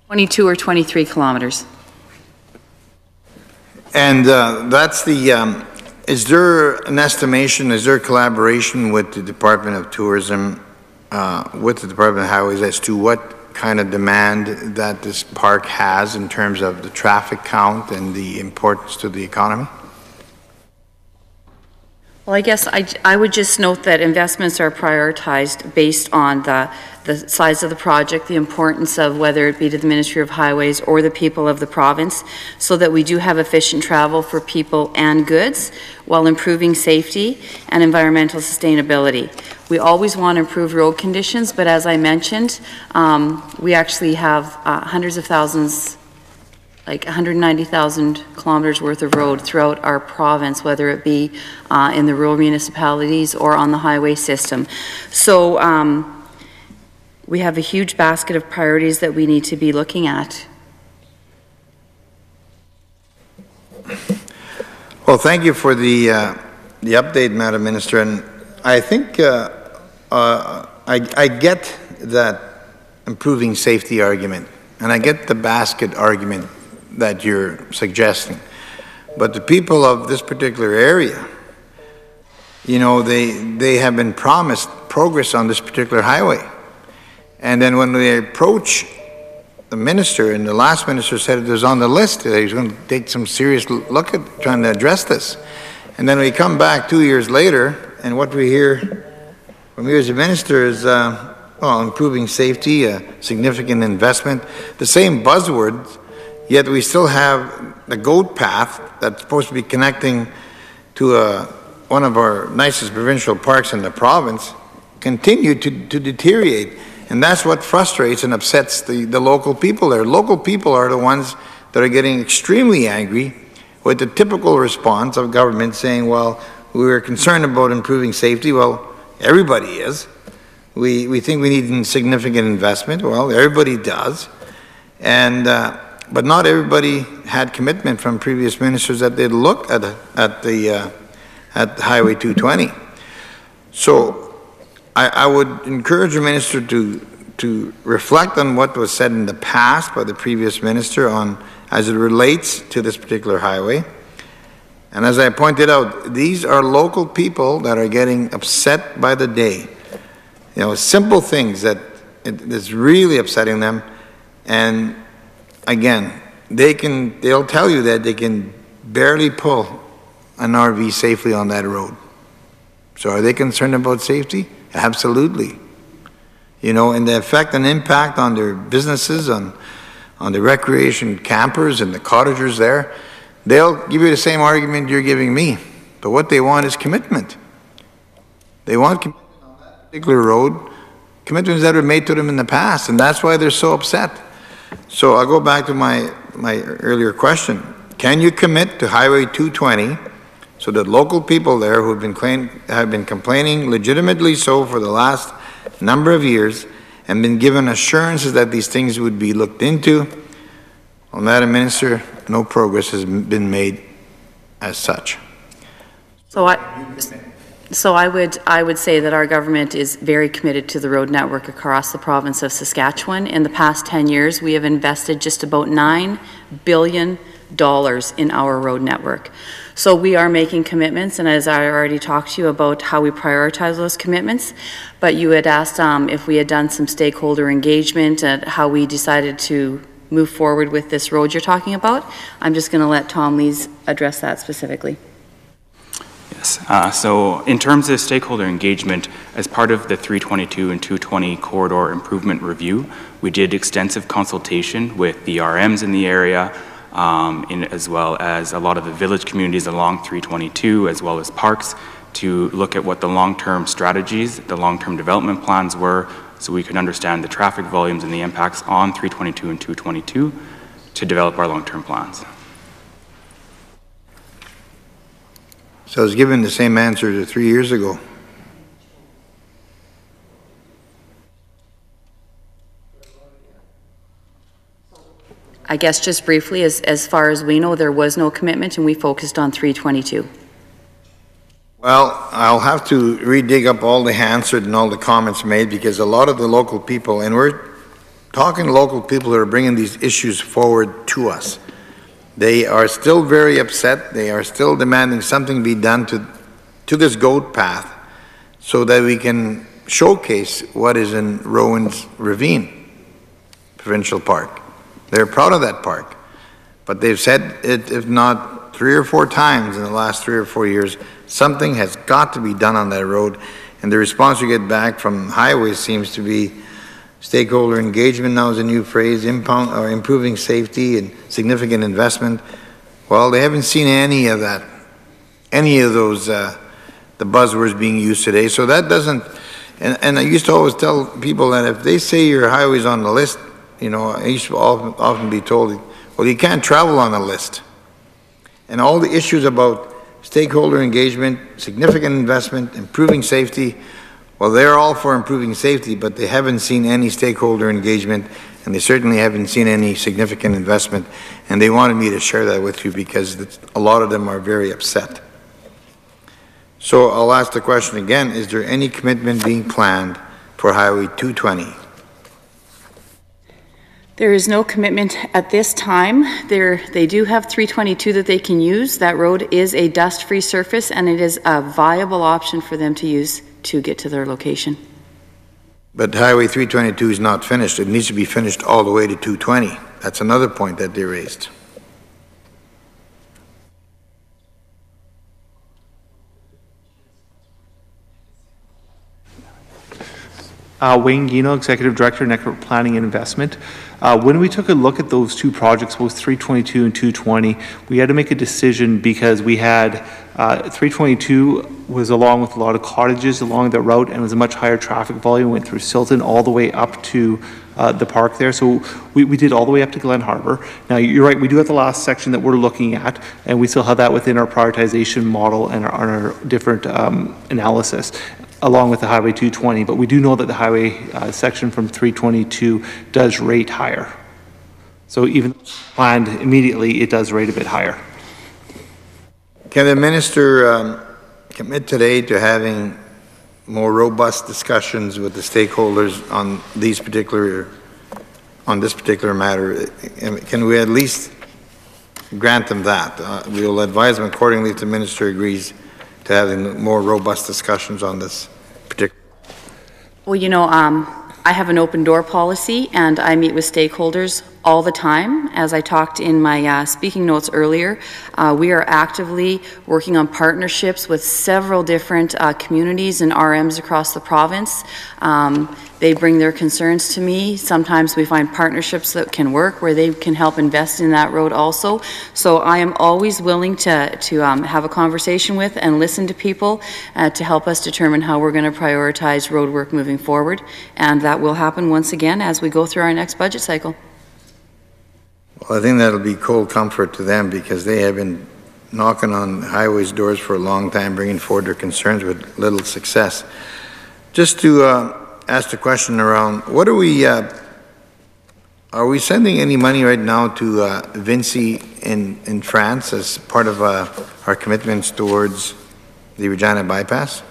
22 or 23 kilometers. And that's the, is there an estimation, is there collaboration with the Department of Tourism, with the Department of Highways as to what kind of demand that this park has in terms of the traffic count and the importance to the economy? Well, I guess I would just note that investments are prioritized based on the size of the project, the importance of whether it be to the Ministry of Highways or the people of the province, so that we do have efficient travel for people and goods while improving safety and environmental sustainability. We always want to improve road conditions, but as I mentioned, we actually have hundreds of thousands, like 190,000 kilometers worth of road throughout our province, whether it be in the rural municipalities or on the highway system. So we have a huge basket of priorities that we need to be looking at. Well, thank you for the update, Madam Minister, and I think I get that improving safety argument, and I get the basket argument that you're suggesting. But the people of this particular area, you know, they have been promised progress on this particular highway. And then when they approach the minister, and the last minister said it was on the list, that he was going to take some serious look at trying to address this. And then we come back 2 years later, and what we hear from you as a minister is, well, improving safety, significant investment, the same buzzwords, yet we still have the goat path that's supposed to be connecting to one of our nicest provincial parks in the province, continue to deteriorate. And that's what frustrates and upsets the local people there. Local people are the ones that are getting extremely angry with the typical response of government saying, well, we were concerned about improving safety. Well, everybody is. We think we need significant investment. Well, everybody does. And but not everybody had commitment from previous ministers that they'd look at Highway 220. So I would encourage the minister to reflect on what was said in the past by the previous minister on as it relates to this particular highway. And as I pointed out, these are local people that are getting upset by the day. You know, simple things that is really upsetting them. And again, they'll tell you that they can barely pull an RV safely on that road. So are they concerned about safety? Absolutely. You know, and the effect and impact on their businesses, on the recreation campers and the cottagers there, they'll give you the same argument you're giving me. But what they want is commitment. They want commitment on that particular road, commitments that were made to them in the past, and that's why they're so upset. So I'll go back to my earlier question. Can you commit to Highway 220 so that local people there who have been complaining legitimately so for the last number of years and been given assurances that these things would be looked into, Madam Minister, no progress has been made as such. So I would say that our government is very committed to the road network across the province of Saskatchewan. In the past 10 years, we have invested just about $9 billion in our road network. So we are making commitments, and as I already talked to you about how we prioritize those commitments, but you had asked if we had done some stakeholder engagement and how we decided to move forward with this road you're talking about. I'm just going to let Tom Lees address that specifically. Yes, so in terms of stakeholder engagement, as part of the 322 and 220 corridor improvement review, we did extensive consultation with the RMs in the area, as well as a lot of the village communities along 322, as well as parks, to look at what the long-term strategies, the long-term development plans were, so we could understand the traffic volumes and the impacts on 322 and 222 to develop our long-term plans. So I was given the same answer to 3 years ago. I guess just briefly, as far as we know, there was no commitment and we focused on 322. Well, I'll have to re-dig up all the answers and all the comments made, because a lot of the local people, and we're talking to local people who are bringing these issues forward to us, they are still very upset. They are still demanding something be done to this goat path so that we can showcase what is in Rowan's Ravine Provincial Park. They're proud of that park, but they've said it, if not 3 or 4 times in the last 3 or 4 years, something has got to be done on that road. And the response you get back from highways seems to be stakeholder engagement. Now is a new phrase, improving safety and significant investment. Well, they haven't seen any of that, any of those, the buzzwords being used today. So that doesn't, and I used to always tell people that if they say your highway's on the list, you know, I used to often be told, well, you can't travel on a list. And all the issues about stakeholder engagement, significant investment, improving safety, well, they're all for improving safety, but they haven't seen any stakeholder engagement, and they certainly haven't seen any significant investment. And they wanted me to share that with you because a lot of them are very upset. So I'll ask the question again, is there any commitment being planned for Highway 220? There is no commitment at this time. They do have 322 that they can use. That road is a dust-free surface, and it is a viable option for them to use to get to their location. But Highway 322 is not finished. It needs to be finished all the way to 220. That's another point that they raised. Wayne Guino, Executive Director, Network Planning and Investment. When we took a look at those 2 projects, both 322 and 220, we had to make a decision because we had 322 was along with a lot of cottages along the route and was a much higher traffic volume, went through Silton all the way up to the park there. So we did all the way up to Glen Harbor. Now you're right, we do have the last section that we're looking at, and we still have that within our prioritization model and our different analysis, along with the Highway 220, but we do know that the highway section from 322 does rate higher. So even planned immediately, it does rate a bit higher. Can the minister commit today to having more robust discussions with the stakeholders on this particular matter? Can we at least grant them that? We will advise them accordingly if the minister agrees to having more robust discussions on this particular. Well, you know, I have an open door policy and I meet with stakeholders all the time. As I talked in my speaking notes earlier, we are actively working on partnerships with several different communities and RMs across the province. They bring their concerns to me. Sometimes we find partnerships that can work where they can help invest in that road also. So I am always willing to have a conversation with and listen to people to help us determine how we're going to prioritize road work moving forward. And that will happen once again as we go through our next budget cycle. Well, I think that'll be cold comfort to them because they have been knocking on highways doors for a long time, bringing forward their concerns with little success. Just to ask the question around, what are we Are we sending any money right now to Vinci in France as part of our commitments towards the Regina bypass?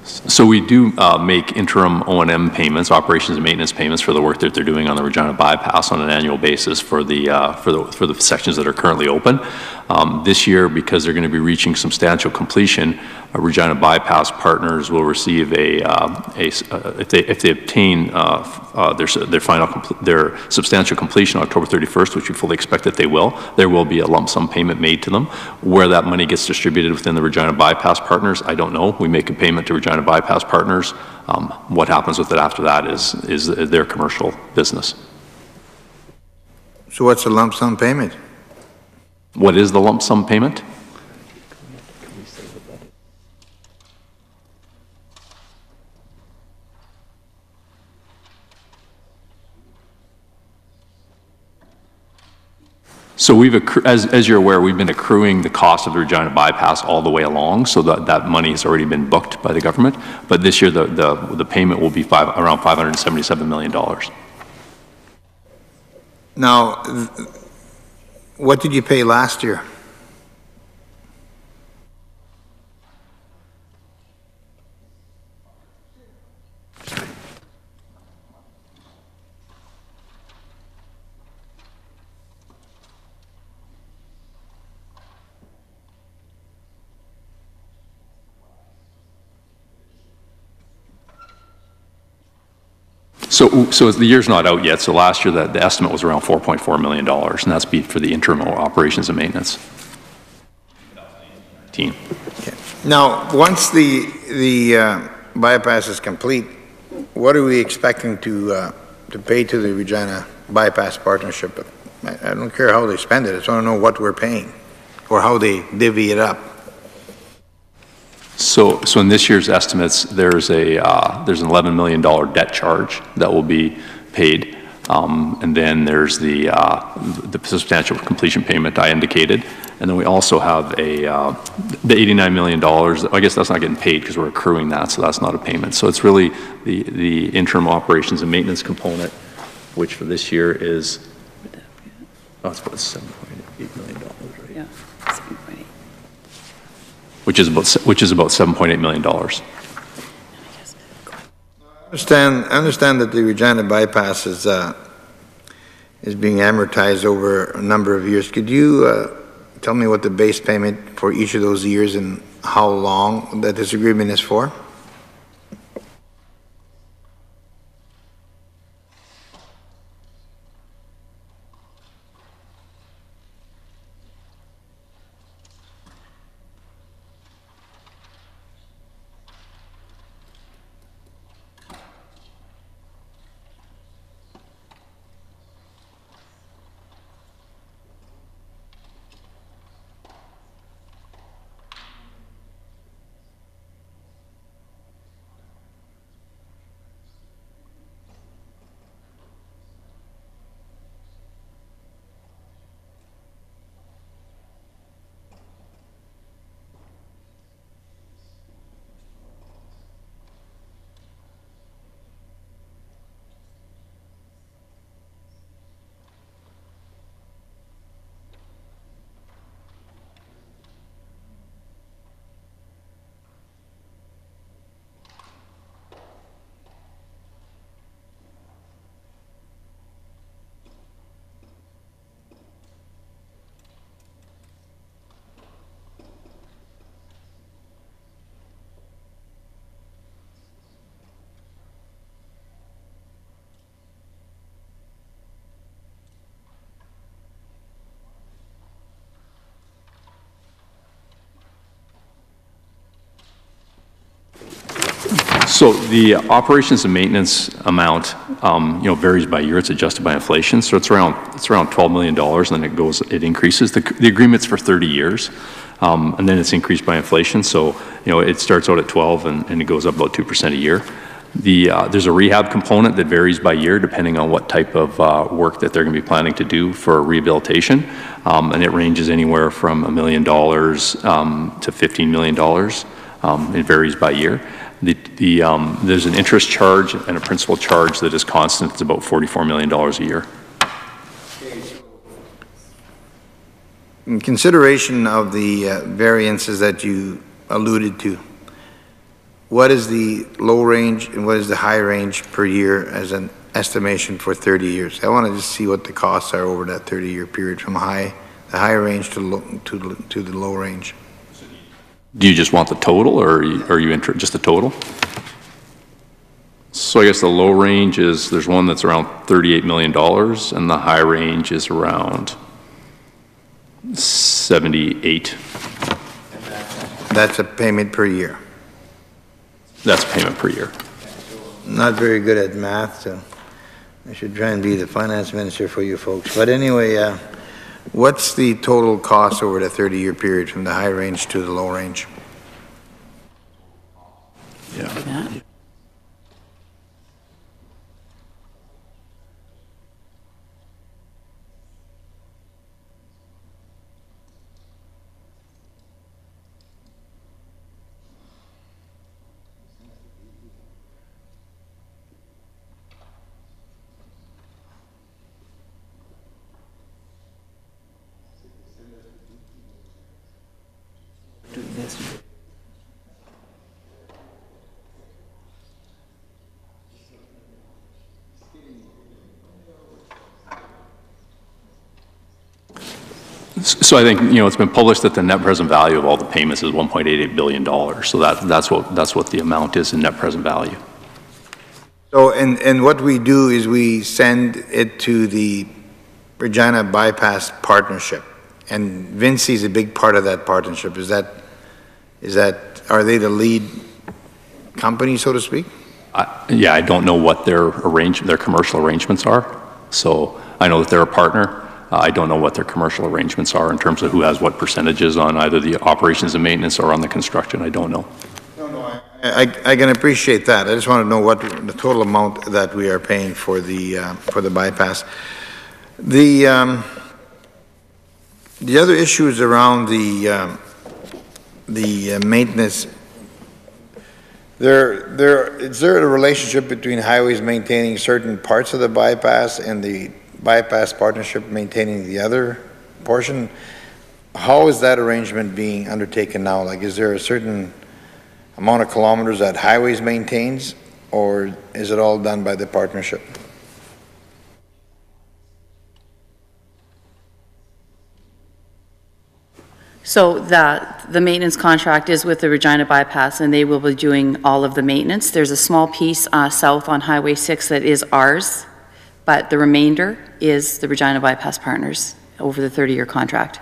So we do make interim O&M payments, operations and maintenance payments for the work that they're doing on the Regina bypass on an annual basis for the sections that are currently open. This year, because they're going to be reaching substantial completion, Regina bypass partners will receive if they obtain their substantial completion on October 31st, which we fully expect that they will, there will be a lump sum payment made to them. Where that money gets distributed within the Regina bypass partners, I don't know. We make a payment to Regina bypass partners. What happens with it after that is their commercial business. So what's the lump sum payment? What is the lump sum payment? So as you're aware, we've been accruing the cost of the Regina bypass all the way along, so that money has already been booked by the government. But this year, the payment will be around $577 million. Now, what did you pay last year? So the year's not out yet. So last year, the estimate was around $4.4 million, and that's for the interim operations and maintenance. Okay. Now, once the bypass is complete, what are we expecting to pay to the Regina bypass partnership? I don't care how they spend it. I just want to know what we're paying or how they divvy it up. So in this year's estimates, there's an $11 million debt charge that will be paid, and then there's the substantial completion payment I indicated, and then we also have the $89 million. I guess that's not getting paid because we're accruing that, so that's not a payment. So it's really the interim operations and maintenance component, which for this year is it's about $7.8 million, right? Yeah, 7.8. Which is about $7.8 million. I understand that the Regina bypass is being amortized over a number of years. Could you tell me what the base payment for each of those years and how long that this agreement is for? So the operations and maintenance amount, varies by year. It's adjusted by inflation. So it's around $12 million, and then it increases. The agreement's for 30 years, and then it's increased by inflation. So, it starts out at 12 and it goes up about 2% a year. There's a rehab component that varies by year depending on what type of work that they're going to be planning to do for rehabilitation, and it ranges anywhere from $1 million to $15 million. It varies by year. There's an interest charge and a principal charge that is constant. It's about $44 million a year. In consideration of the variances that you alluded to, what is the low range and what is the high range per year as an estimation for 30 years? I want to just see what the costs are over that 30-year period from the high range to the low range. Do you just want the total, or are you just the total? So I guess the low range is, there's one that's around $38 million, and the high range is around 78. That's a payment per year. That's payment per year. Not very good at math, so I should try and be the finance minister for you folks. But anyway, what's the total cost over the 30-year period from the high range to the low range? Yeah. So I think, it's been published that the net present value of all the payments is $1.88 billion. So that's what the amount is in net present value. So, and what we do is we send it to the Regina Bypass Partnership, and Vinci is a big part of that partnership. Are they the lead company, so to speak? Yeah, I don't know what their commercial arrangements are. So I know that they're a partner. I don't know what their commercial arrangements are in terms of who has what percentages on either the operations and maintenance or on the construction. I don't know. No, I can appreciate that. I just want to know what the total amount that we are paying for the bypass. The other issues around the maintenance. Is there a relationship between highways maintaining certain parts of the bypass and the bypass partnership maintaining the other portion? How is that arrangement being undertaken now? Like, is there a certain amount of kilometers that highways maintains, or is it all done by the partnership? So the maintenance contract is with the Regina Bypass, and they will be doing all of the maintenance. There's a small piece south on Highway 6 that is ours, but the remainder is the Regina Bypass Partners over the 30-year contract.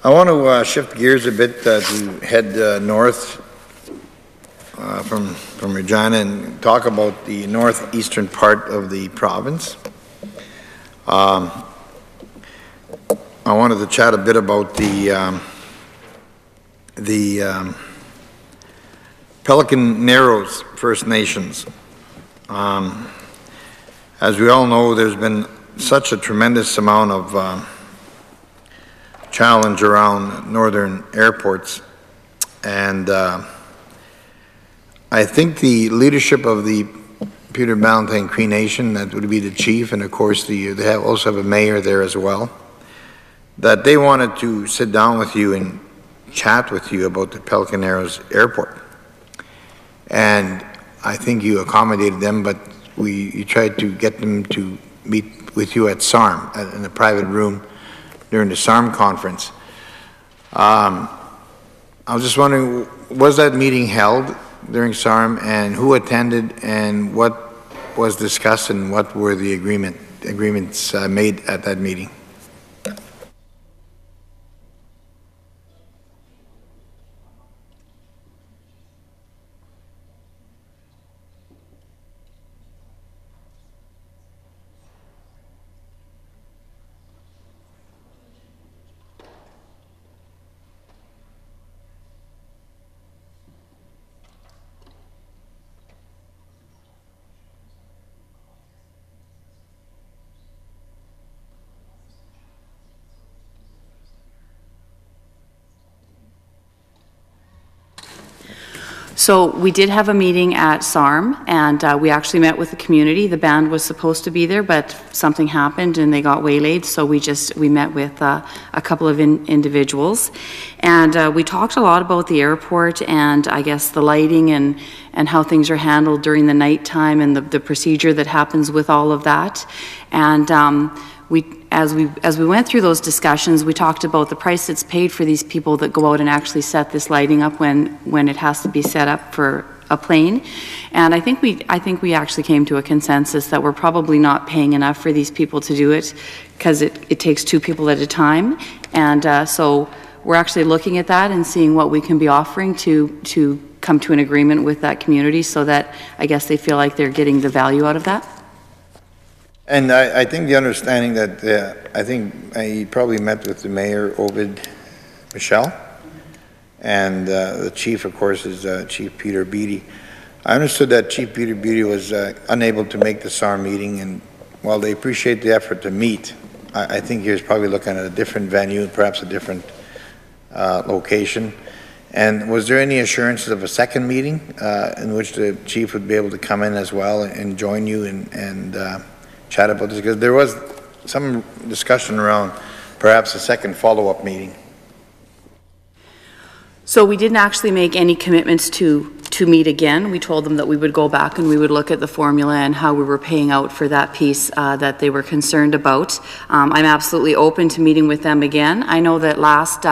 I want to shift gears a bit to head north from Regina and talk about the northeastern part of the province. I wanted to chat a bit about the Pelican Narrows First Nations. As we all know, there's been such a tremendous amount of challenge around northern airports, and I think the leadership of the Peter Ballantine Cree Nation, that would be the chief, and of course they also have a mayor there as well, that they wanted to sit down with you and chat with you about the Pelican Narrows Airport. And I think you accommodated them, but you tried to get them to meet with you at SARM, in a private room during the SARM conference. I was just wondering, was that meeting held during SARM, and who attended, and what was discussed, and what were the agreements made at that meeting? So we did have a meeting at SARM, and we actually met with the community. The band was supposed to be there, but something happened and they got waylaid, so we met with a couple of individuals. And we talked a lot about the airport and I guess the lighting and how things are handled during the nighttime and the procedure that happens with all of that. And as we went through those discussions, we talked about the price that's paid for these people that go out and actually set this lighting up when it has to be set up for a plane. And I think we actually came to a consensus that we're probably not paying enough for these people to do it, because it takes 2 people at a time. And so we're actually looking at that and seeing what we can be offering to come to an agreement with that community, so that I guess they feel like they're getting the value out of that. And I think the understanding that, I think he probably met with the mayor, Ovid Michelle, and the chief, of course, is Chief Peter Beattie. I understood that Chief Peter Beattie was unable to make the SAR meeting, and while they appreciate the effort to meet, I think he was probably looking at a different venue, perhaps a different location. And was there any assurances of a second meeting in which the chief would be able to come in as well and join you and chat about this? Because there was some discussion around perhaps a second follow-up meeting. So we didn't actually make any commitments to meet again. We told them that we would go back and we would look at the formula and how we were paying out for that piece that they were concerned about. I'm absolutely open to meeting with them again. I know that last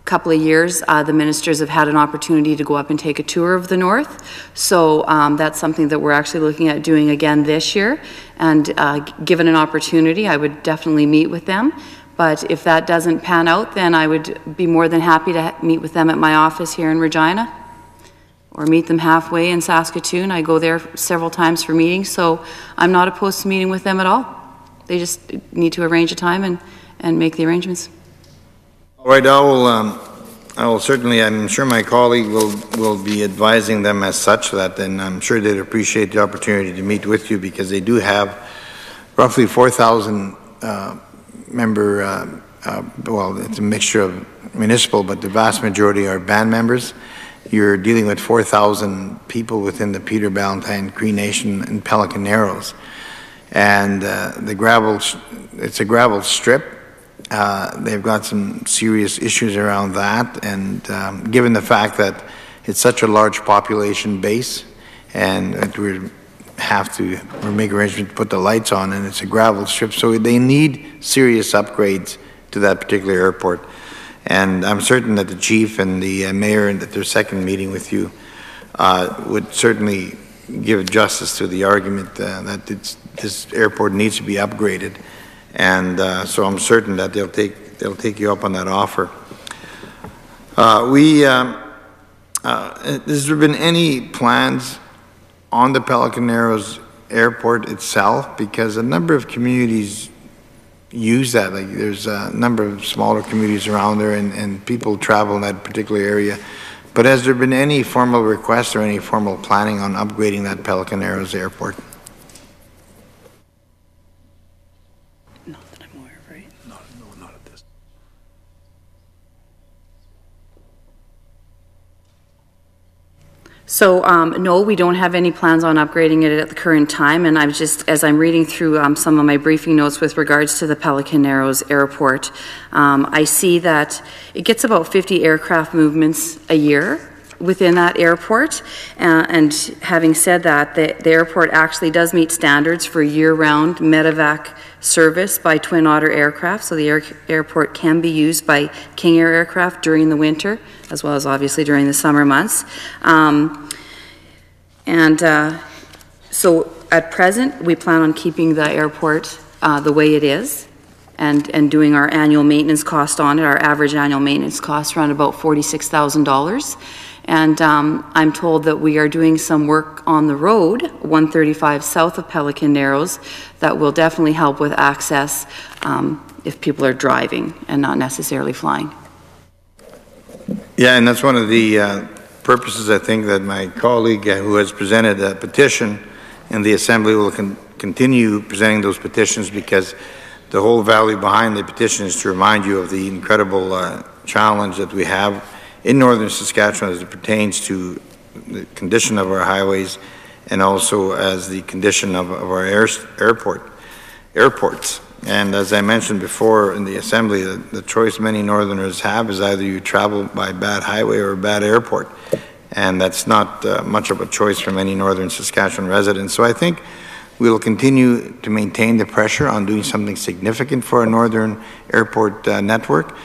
couple of years, the ministers have had an opportunity to go up and take a tour of the North. So that's something that we're actually looking at doing again this year. And given an opportunity, I would definitely meet with them. But if that doesn't pan out, then I would be more than happy to meet with them at my office here in Regina, or meet them halfway in Saskatoon. I go there several times for meetings, so I'm not opposed to meeting with them at all. They just need to arrange a time and make the arrangements. All right, I will certainly, I'm sure my colleague will be advising them as such that, and I'm sure they'd appreciate the opportunity to meet with you, because they do have roughly 4,000 member, well, it's a mixture of municipal, but the vast majority are band members. You're dealing with 4,000 people within the Peter Ballantine Cree Nation and Pelican Narrows. And it's a gravel strip. They've got some serious issues around that, and given the fact that it's such a large population base, and that we have to make arrangements to put the lights on, and it's a gravel strip, so they need serious upgrades to that particular airport. And I'm certain that the chief and the mayor, and that their second meeting with you would certainly give justice to the argument that this airport needs to be upgraded. And so I'm certain that they'll take you up on that offer. Has there been any plans on the Pelican Narrows Airport itself? Because a number of communities use that. Like, there's a number of smaller communities around there, and people travel in that particular area. But has there been any formal request or any formal planning on upgrading that Pelican Narrows Airport? So no, we don't have any plans on upgrading it at the current time, and as I'm reading through some of my briefing notes with regards to the Pelican Narrows Airport, I see that it gets about 50 aircraft movements a year within that airport, and having said that, the airport actually does meet standards for year-round medevac service by Twin Otter aircraft, so the airport can be used by King Air aircraft during the winter, as well as obviously during the summer months. So at present, we plan on keeping the airport the way it is, and doing our annual maintenance cost on it. Our average annual maintenance cost around about $46,000. And I'm told that we are doing some work on the road, 135 south of Pelican Narrows, that will definitely help with access if people are driving and not necessarily flying. Yeah, and that's one of the purposes, I think, that my colleague who has presented a petition in the Assembly will continue presenting those petitions, because the whole value behind the petition is to remind you of the incredible challenge that we have in northern Saskatchewan as it pertains to the condition of our highways and also as the condition of our airports. And as I mentioned before in the Assembly, the choice many Northerners have is either you travel by a bad highway or a bad airport. And that's not much of a choice for many Northern Saskatchewan residents. So I think we will continue to maintain the pressure on doing something significant for our Northern Airport network.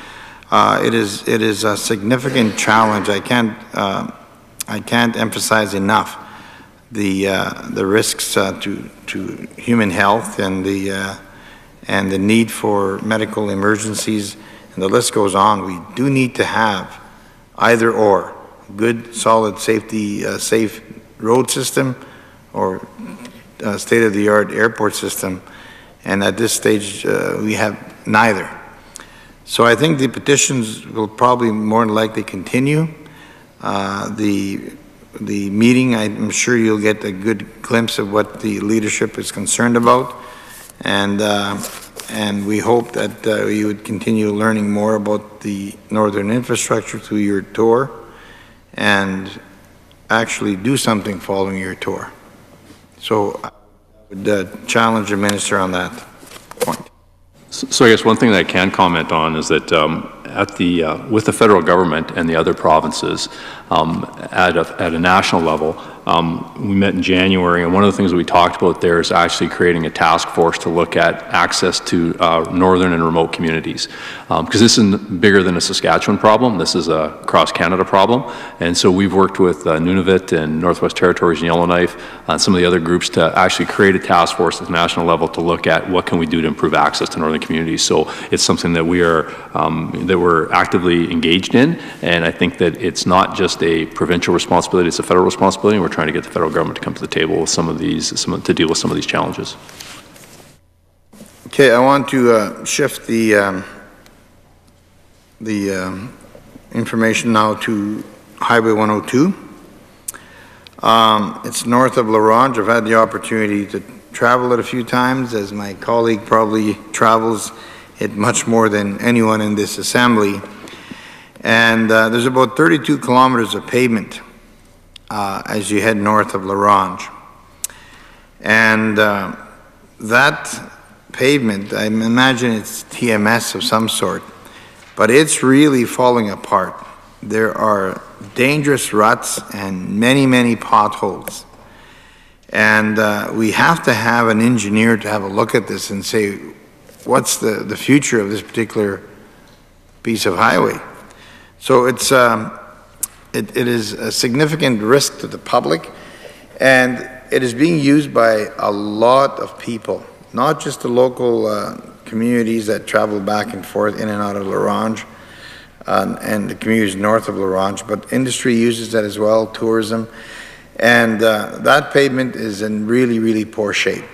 It is a significant challenge. I can't emphasize enough the risks to human health and the need for medical emergencies, and the list goes on. We do need to have either or, good, solid, safe road system or state-of-the-art airport system, and at this stage we have neither. So I think the petitions will probably more than likely continue. The meeting, I'm sure you'll get a good glimpse of what the leadership is concerned about, and we hope that you would continue learning more about the Northern infrastructure through your tour and actually do something following your tour. So I would challenge the minister on that point. So I guess one thing that I can comment on is that with the federal government and the other provinces at a national level, we met in January, and one of the things that we talked about there is actually creating a task force to look at access to northern and remote communities. Because this isn't bigger than a Saskatchewan problem, this is a cross-Canada problem. And so we've worked with Nunavut and Northwest Territories and Yellowknife and some of the other groups to actually create a task force at the national level to look at what can we do to improve access to northern communities. So it's something that we're actively engaged in, and I think that it's not just a provincial responsibility, it's a federal responsibility, and we're trying to get the federal government to come to the table with to deal with some of these challenges. Okay, I want to shift the information now to Highway 102. It's north of La Ronge. I've had the opportunity to travel it a few times, as my colleague probably travels it much more than anyone in this assembly. And there's about 32 kilometers of pavement as you head north of La Ronge. And that pavement, I imagine it's TMS of some sort, but it's really falling apart. There are dangerous ruts and many, many potholes. And we have to have an engineer to have a look at this and say, what's the future of this particular piece of highway? So it is a significant risk to the public, and it is being used by a lot of people, not just the local communities that travel back and forth in and out of La Ronge and the communities north of La Ronge, but industry uses that as well, tourism, and that pavement is in really, really poor shape.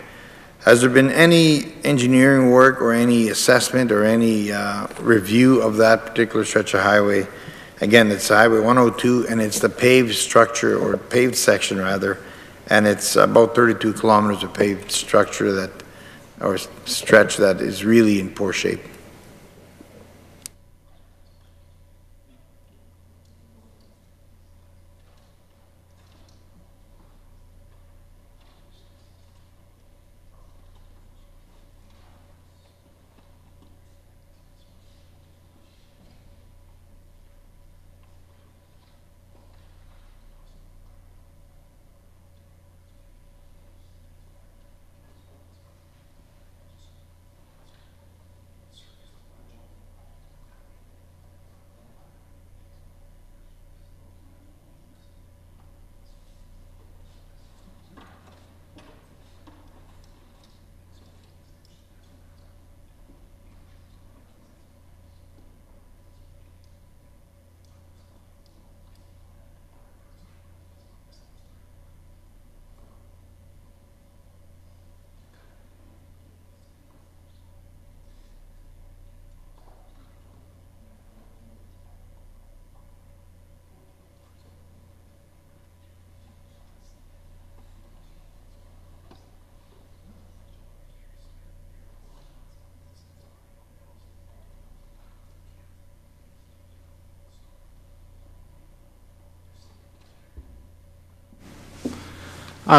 Has there been any engineering work or any assessment or any review of that particular stretch of highway? Again, it's Highway 102, and it's the paved structure, or paved section rather, and it's about 32 kilometers of paved structure or stretch that is really in poor shape.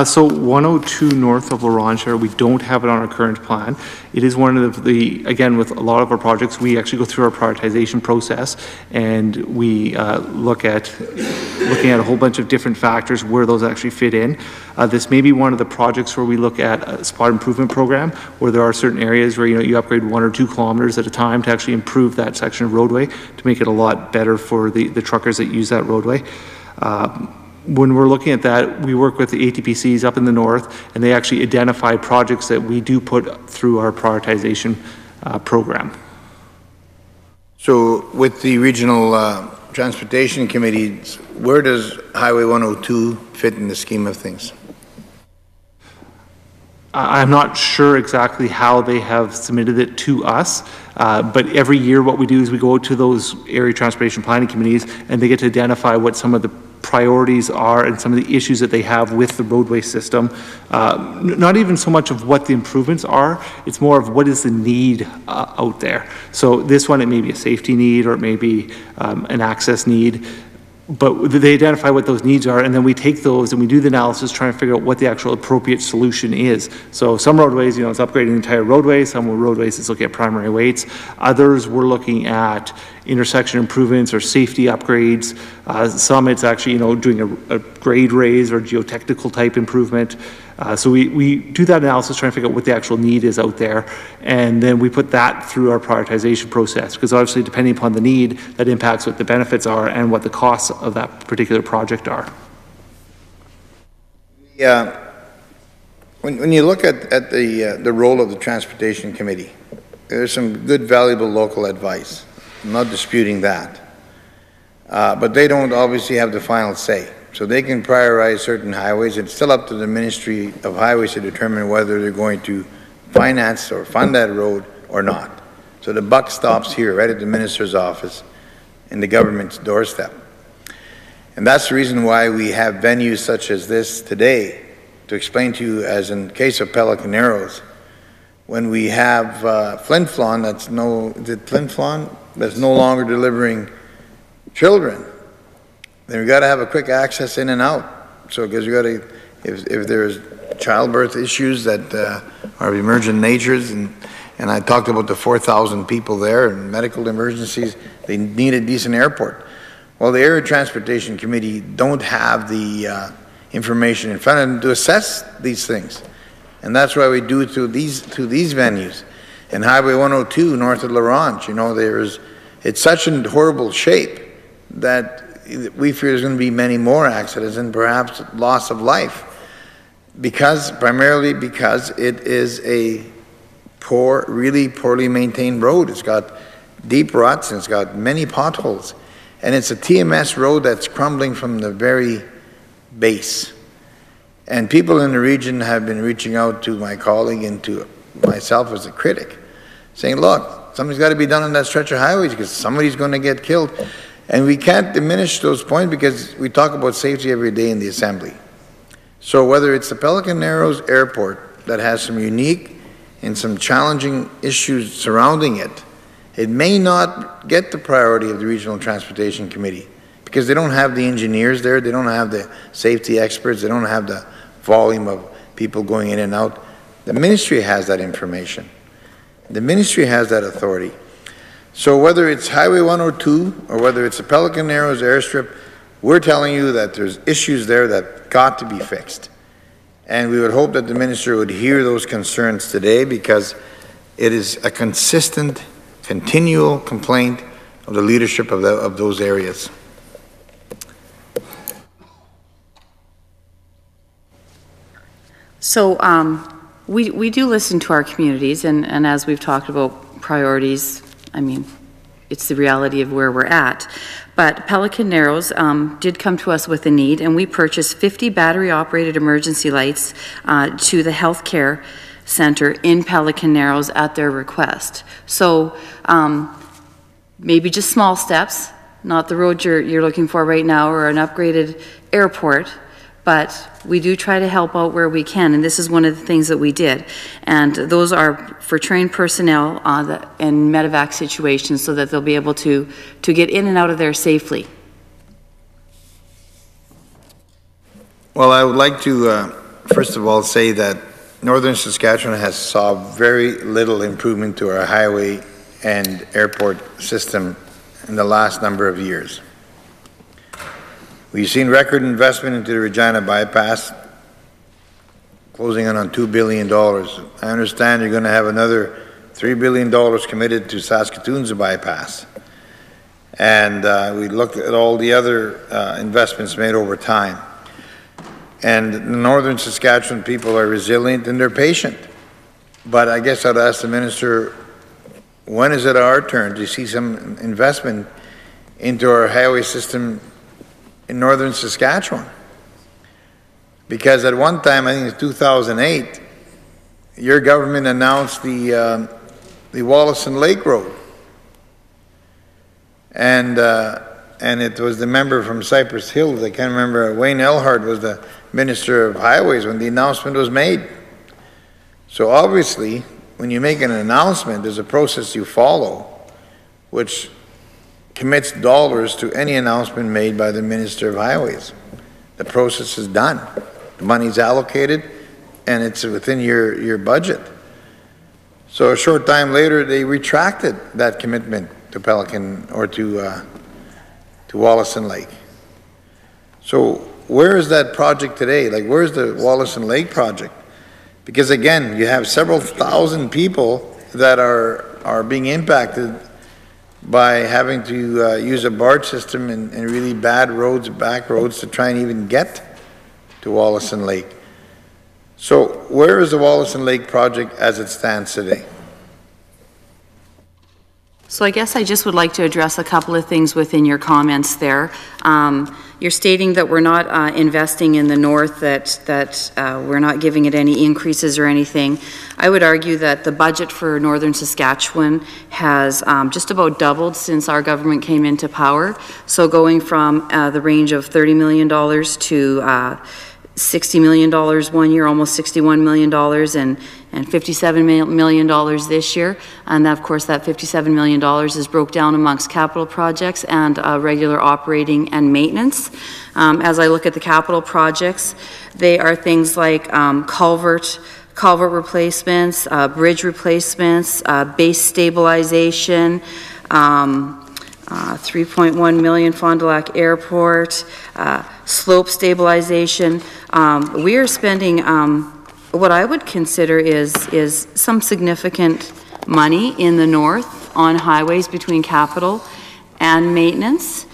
So 102 north of Laurentian, we don't have it on our current plan. It is one of the, again, with a lot of our projects, we actually go through our prioritization process and we looking at a whole bunch of different factors where those actually fit in. This may be one of the projects where we look at a spot improvement program where there are certain areas where you upgrade 1 or 2 kilometers at a time to actually improve that section of roadway to make it a lot better for the truckers that use that roadway. When we're looking at that, we work with the ATPCs up in the north, and they actually identify projects that we do put through our prioritization program. So with the regional transportation committees, where does Highway 102 fit in the scheme of things? I'm not sure exactly how they have submitted it to us, but every year what we do is we go to those area transportation planning committees and they get to identify what some of the priorities are and some of the issues that they have with the roadway system. Not even so much of what the improvements are, it's more of what is the need out there. So this one, it may be a safety need or it may be an access need, but they identify what those needs are and then we take those and we do the analysis trying to figure out what the actual appropriate solution is. So some roadways, it's upgrading the entire roadway, some roadways it's looking at primary weights, others we're looking at intersection improvements or safety upgrades, some it's actually doing a grade raise or geotechnical type improvement. So we do that analysis trying to figure out what the actual need is out there, and then we put that through our prioritization process, because obviously depending upon the need, that impacts what the benefits are and what the costs of that particular project are. Yeah. When you look at the role of the Transportation Committee, there's some good, valuable local advice. I'm not disputing that. But they don't obviously have the final say. So they can prioritize certain highways. It's still up to the Ministry of Highways to determine whether they're going to finance or fund that road or not. So the buck stops here, right at the Minister's office and the government's doorstep. And that's the reason why we have venues such as this today to explain to you, as in case of Pelican Arrows, when we have Flin Flon, that's no longer delivering children, then we got to have a quick access in and out. So because you got to, if there's childbirth issues that are of emergent natures, and I talked about the 4,000 people there and medical emergencies, they need a decent airport. Well, the Area Transportation Committee don't have the information in front of them to assess these things. And that's why we do it through these venues. And Highway 102 north of La Ronge, it's such in horrible shape that we fear there's going to be many more accidents and perhaps loss of life, primarily because it is a really poorly maintained road. It's got deep ruts and it's got many potholes, and it's a TMS road that's crumbling from the very base. And people in the region have been reaching out to my colleague and to myself as a critic, saying, look, something's got to be done on that stretch of highways because somebody's going to get killed. And we can't diminish those points because we talk about safety every day in the Assembly. So whether it's the Pelican Narrows Airport that has some unique and some challenging issues surrounding it, it may not get the priority of the Regional Transportation Committee because they don't have the engineers there, they don't have the safety experts, they don't have the volume of people going in and out. The Ministry has that information. The Ministry has that authority. So whether it's Highway 102 or whether it's the Pelican Narrows airstrip, we're telling you that there's issues there that got to be fixed. And we would hope that the Minister would hear those concerns today, because it is a consistent, continual complaint of the leadership of those areas. So we do listen to our communities, and as we've talked about priorities, I mean, it's the reality of where we're at. But Pelican Narrows did come to us with a need, and we purchased 50 battery-operated emergency lights to the healthcare center in Pelican Narrows at their request. So maybe just small steps, not the road you're looking for right now or an upgraded airport, but we do try to help out where we can, and this is one of the things that we did. And those are for trained personnel in medevac situations so that they'll be able to get in and out of there safely. Well, I would like to first of all say that Northern Saskatchewan has saw very little improvement to our highway and airport system in the last number of years. We've seen record investment into the Regina bypass, closing in on $2 billion. I understand you're going to have another $3 billion committed to Saskatoon's bypass. And we looked at all the other investments made over time. And the Northern Saskatchewan people are resilient and they're patient. But I guess I'd ask the minister, when is it our turn to see some investment into our highway system in Northern Saskatchewan? Because at one time, I think it's 2008, your government announced the Wollaston Lake Road. And it was the member from Cypress Hills, I can't remember, Wayne Elhart was the Minister of Highways when the announcement was made. So obviously, when you make an announcement, there's a process you follow, which commits dollars to any announcement made by the Minister of Highways. The process is done. The money's allocated, and it's within your budget. So a short time later, they retracted that commitment to Pelican or to Wollaston Lake. So where is that project today? Like, where's the Wollaston Lake project? Because again, you have several thousand people that are being impacted by having to use a barge system and really bad roads, back roads, to try and even get to Wollaston Lake. So where is the Wollaston Lake project as it stands today? So I guess I just would like to address a couple of things within your comments there. You're stating that we're not investing in the north, that we're not giving it any increases or anything. I would argue that the budget for Northern Saskatchewan has just about doubled since our government came into power. So going from the range of $30 million to $60 million one year, almost $61 million, and $57 million this year. And of course, that $57 million is broke down amongst capital projects and regular operating and maintenance. As I look at the capital projects, they are things like culvert replacements, bridge replacements, base stabilization, 3.1 million Fond du Lac Airport, slope stabilization. We are spending what I would consider is some significant money in the north on highways between capital and maintenance,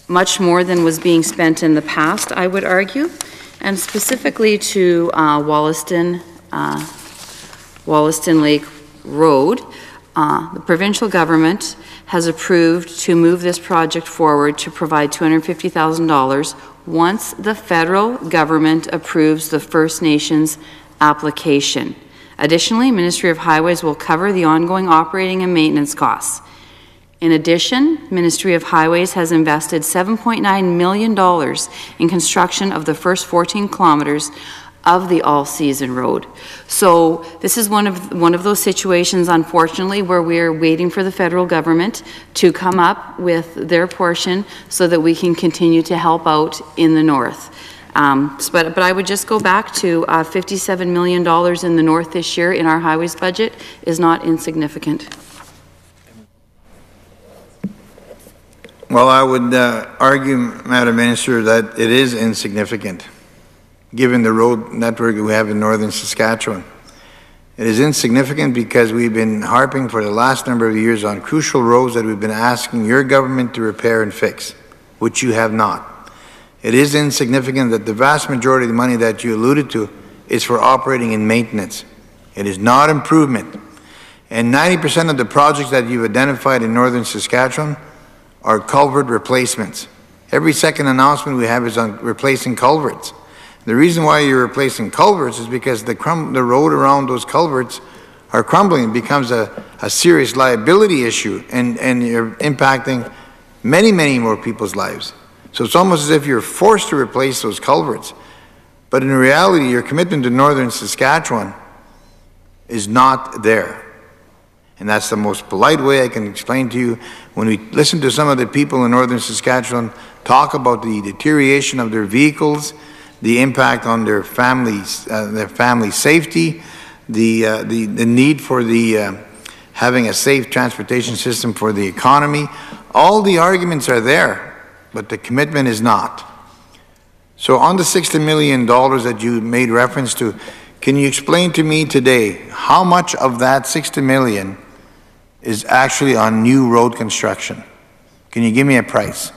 much more than was being spent in the past, I would argue. And specifically to Wollaston Lake Road, the provincial government has approved to move this project forward to provide $250,000 once the federal government approves the First Nations application. Additionally, Ministry of Highways will cover the ongoing operating and maintenance costs. In addition, Ministry of Highways has invested $7.9 million in construction of the first 14 kilometers of the all-season road. So this is one of those situations, unfortunately, where we're waiting for the federal government to come up with their portion so that we can continue to help out in the north. But I would just go back to $57 million in the north this year in our highways budget is not insignificant. Well, I would argue, Madam Minister, that it is insignificant, given the road network we have in Northern Saskatchewan. It is insignificant because we've been harping for the last number of years on crucial roads that we've been asking your government to repair and fix, which you have not. It is insignificant that the vast majority of the money that you alluded to is for operating and maintenance. It is not improvement. And 90% of the projects that you've identified in Northern Saskatchewan are culvert replacements. Every second announcement we have is on replacing culverts. The reason why you're replacing culverts is because the road around those culverts are crumbling. It becomes a serious liability issue, and you're impacting many, many more people's lives. So it's almost as if you're forced to replace those culverts. But in reality, your commitment to Northern Saskatchewan is not there. And that's the most polite way I can explain to you. When we listen to some of the people in Northern Saskatchewan talk about the deterioration of their vehicles, the impact on their families, their family safety, the need for having a safe transportation system for the economy. All the arguments are there, but the commitment is not. So on the $60 million that you made reference to, can you explain to me today how much of that $60 million is actually on new road construction? Can you give me a price?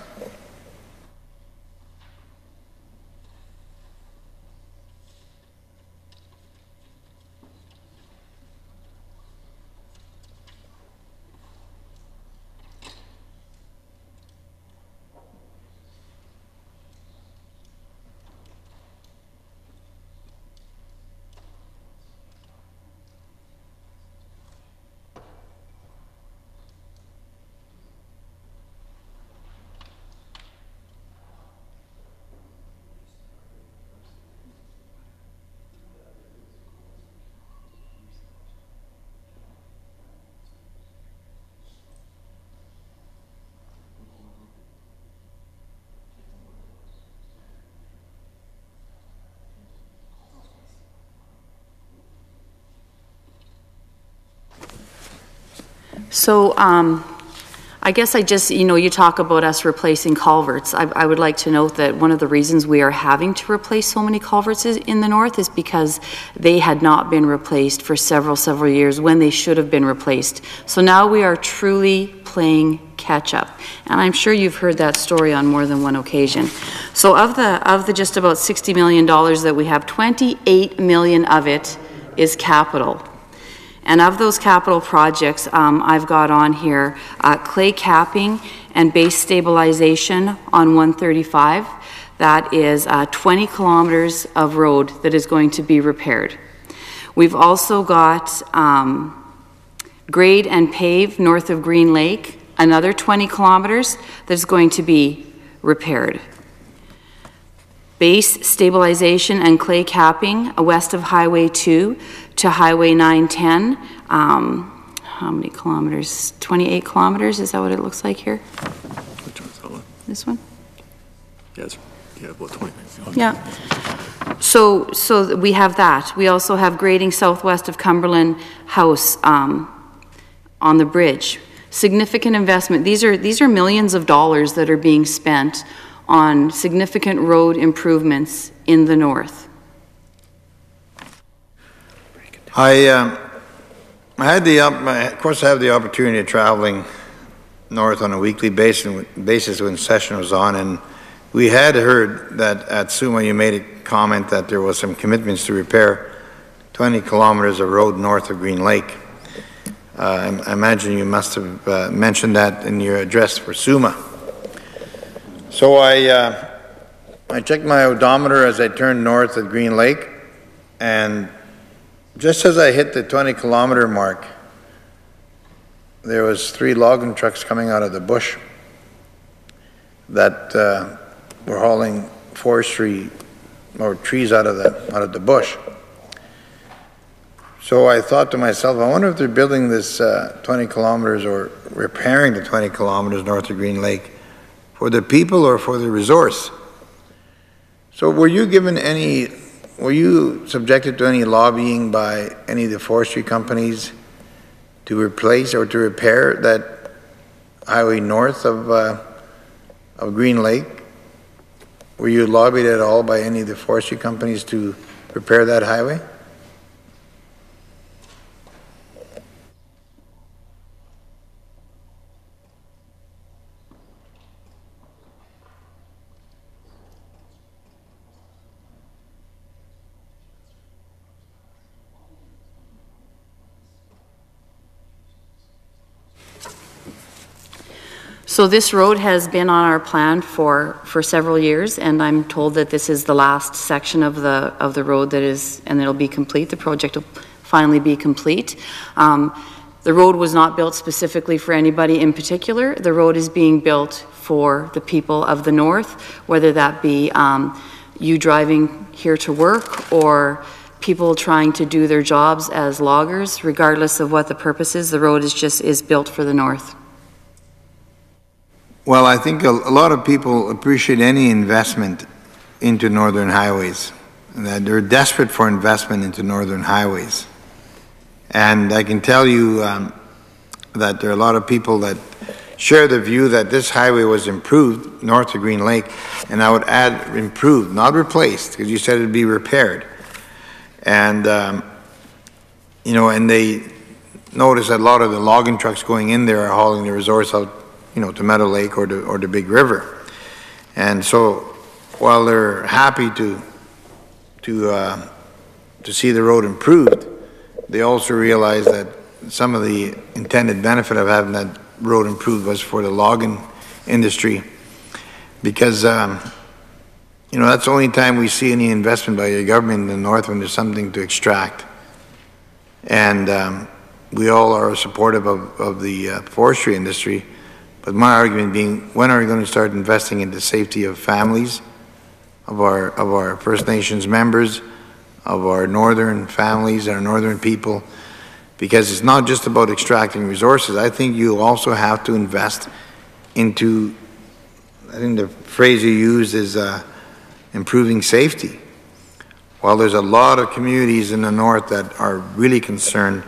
So I guess I just, you talk about us replacing culverts. I would like to note that one of the reasons we are having to replace so many culverts in the north is because they had not been replaced for several years when they should have been replaced. So now we are truly playing catch up. And I'm sure you've heard that story on more than one occasion. So of the just about $60 million that we have, 28 million of it is capital. And of those capital projects, I've got on here clay capping and base stabilization on 135. That is 20 kilometers of road that is going to be repaired. We've also got grade and pave north of Green Lake, another 20 kilometers that's going to be repaired. Base stabilization and clay capping west of Highway 2 to Highway 910. How many kilometers? 28 kilometers, is that what it looks like here? Which one's that one? This one? Yes. Yeah, about 20. Yeah. So we have that. We also have grading southwest of Cumberland House on the bridge. Significant investment. These are millions of dollars that are being spent on significant road improvements in the north. I had of course I have the opportunity of traveling north on a weekly basis when session was on, and we had heard that at Suma you made a comment that there was some commitments to repair 20 kilometers of road north of Green Lake. I imagine you must have mentioned that in your address for Suma. So I checked my odometer as I turned north at Green Lake, and just as I hit the 20-kilometer mark, there was 3 logging trucks coming out of the bush that were hauling forestry or trees out of the bush. So I thought to myself, I wonder if they're building this 20 kilometers or repairing the 20 kilometers north of Green Lake for the people or for the resource. So were you subjected to any lobbying by any of the forestry companies to replace or to repair that highway north of Green Lake? Were you lobbied at all by any of the forestry companies to repair that highway? So this road has been on our plan for several years, and I'm told that this is the last section of the road that is, and it'll be complete. The project will finally be complete. The road was not built specifically for anybody in particular. The road is being built for the people of the north, whether that be you driving here to work or people trying to do their jobs as loggers. Regardless of what the purpose is, the road is built for the north. Well, I think a lot of people appreciate any investment into northern highways, and that they're desperate for investment into northern highways. And I can tell you that there are a lot of people that share the view that this highway was improved north of Green Lake, and I would add improved, not replaced, because you said it'd be repaired. And, you know, and they notice that a lot of the logging trucks going in there are hauling the resource out, you know, to Meadow Lake or the Big River. And so while they're happy to see the road improved, they also realize that some of the intended benefit of having that road improved was for the logging industry, because you know, that's the only time we see any investment by the government in the north, when there's something to extract. And we all are supportive of the forestry industry, but my argument being, when are we going to start investing in the safety of families, of our First Nations members, of our northern families, our northern people? Because it's not just about extracting resources. I think you also have to invest into, I think the phrase you used is improving safety. While there's a lot of communities in the north that are really concerned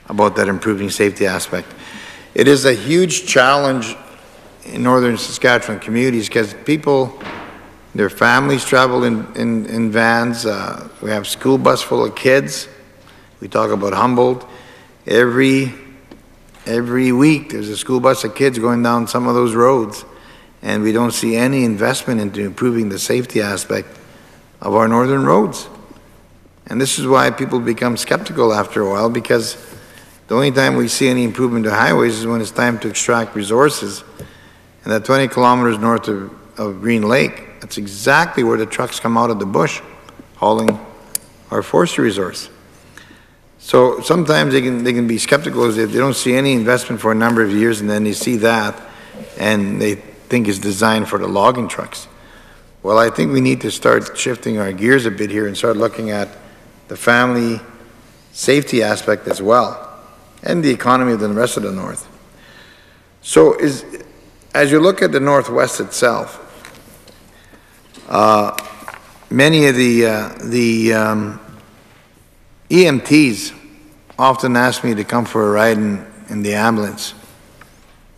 about that improving safety aspect, it is a huge challenge in northern Saskatchewan communities, because people, their families travel in vans. We have school bus full of kids. We talk about Humboldt. Every week there's a school bus of kids going down some of those roads, and we don't see any investment into improving the safety aspect of our northern roads. And this is why people become skeptical after a while, because the only time we see any improvement to highways is when it's time to extract resources. And that 20 kilometers north of Green Lake, that's exactly where the trucks come out of the bush hauling our forestry resource. So sometimes they can be skeptical if they don't see any investment for a number of years, and then they see that and they think it's designed for the logging trucks. Well, I think we need to start shifting our gears a bit here and start looking at the family safety aspect as well, and the economy of the rest of the north. So as you look at the Northwest itself, many of the EMTs often ask me to come for a ride in the ambulance,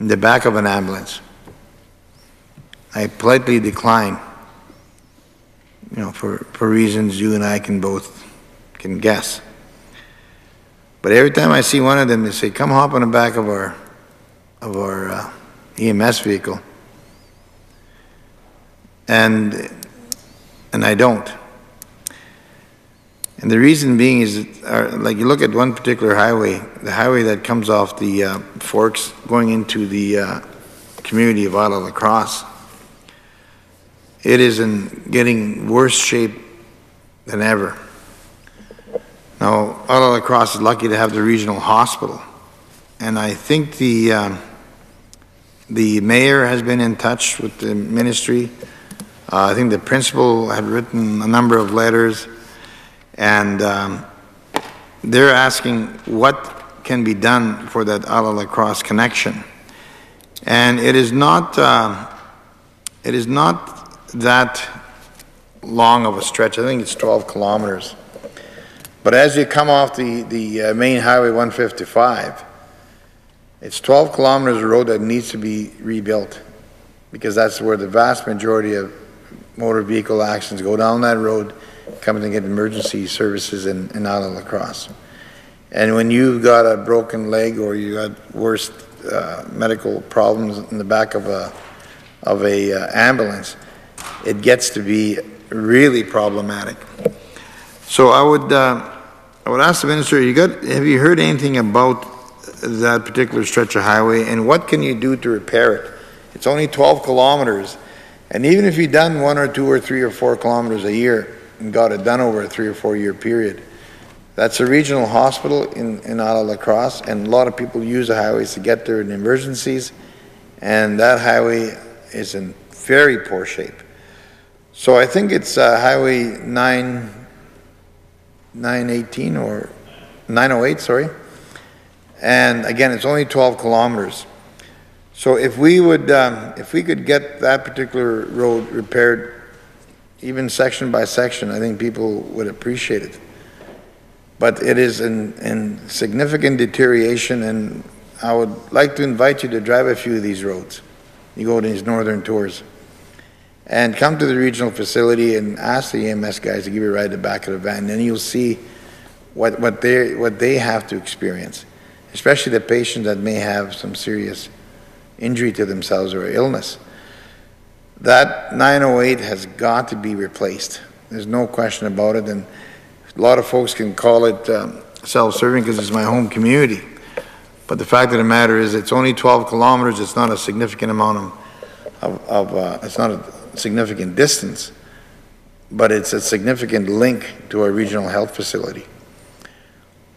in the back of an ambulance. I politely decline, you know, for reasons you and I can guess. But every time I see one of them, they say, "Come hop on the back of our EMS vehicle," and I don't. And the reason being is, like, you look at one particular highway, the highway that comes off the Forks going into the community of Isle La Crosse. It is in getting worse shape than ever. Now, Isle La Crosse is lucky to have the regional hospital, and I think the mayor has been in touch with the ministry. I think the principal had written a number of letters, and they're asking what can be done for that Isle La Crosse connection. And it is not that long of a stretch. I think it's 12 kilometers. But as you come off the main highway 155, it's 12 kilometers of road that needs to be rebuilt, because that's where the vast majority of motor vehicle accidents go, down that road, coming to get emergency services in Isle La Crosse. And when you've got a broken leg, or you got worse medical problems in the back of a ambulance, it gets to be really problematic. So I would ask the minister, have you heard anything about that particular stretch of highway, and what can you do to repair it? It's only 12 kilometers, and even if you've done 1 or 2 or 3 or 4 kilometers a year and got it done over a 3 or 4 year period, that's a regional hospital in Isle La Crosse, and a lot of people use the highways to get there in emergencies, and that highway is in very poor shape. So I think it's Highway 918 or 908, sorry. And again, it's only 12 kilometers. So if we could get that particular road repaired even section by section, I think people would appreciate it. But it is in significant deterioration, and I would like to invite you to drive a few of these roads. You go to these northern tours and come to the regional facility and ask the EMS guys to give you a ride at the back of the van, and then you'll see what they have to experience, especially the patients that may have some serious injury to themselves or illness. That 908 has got to be replaced. There's no question about it, and a lot of folks can call it self-serving because it's my home community. But the fact of the matter is it's only 12 kilometers. It's not a significant amount it's not a significant distance, but it's a significant link to our regional health facility.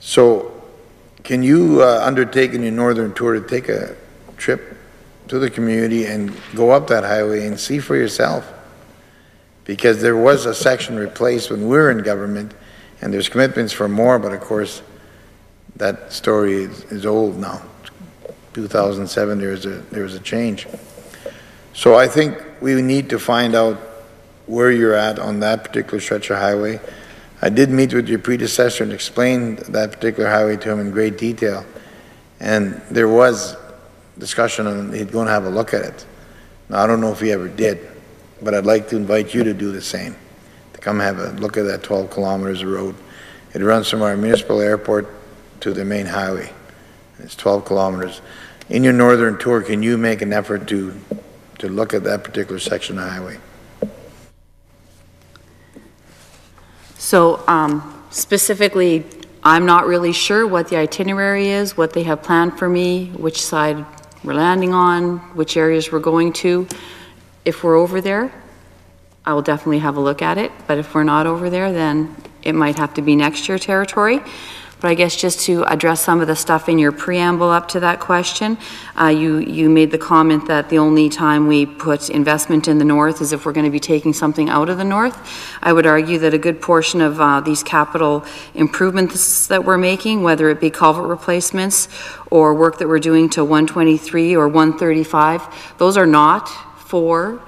So can you undertake in your northern tour to take a trip to the community and go up that highway and see for yourself? Because there was a section replaced when we were in government, and there's commitments for more, but of course that story is old now. 2007 there was a change. So I think we need to find out where you're at on that particular stretch of highway. I did meet with your predecessor and explained that particular highway to him in great detail, and there was discussion on he'd go and have a look at it. Now, I don't know if he ever did, but I'd like to invite you to do the same, to come have a look at that 12 kilometers of road. It runs from our municipal airport to the main highway. It's 12 kilometers. In your northern tour, can you make an effort to look at that particular section of highway? So specifically, I'm not really sure what the itinerary is, what they have planned for me, which side we're landing on, which areas we're going to. If we're over there, I will definitely have a look at it. But if we're not over there, then it might have to be next year territory. But I guess just to address some of the stuff in your preamble up to that question, you made the comment that the only time we put investment in the north is if we're going to be taking something out of the north. I would argue that a good portion of these capital improvements that we're making, whether it be culvert replacements or work that we're doing to 123 or 135, those are not for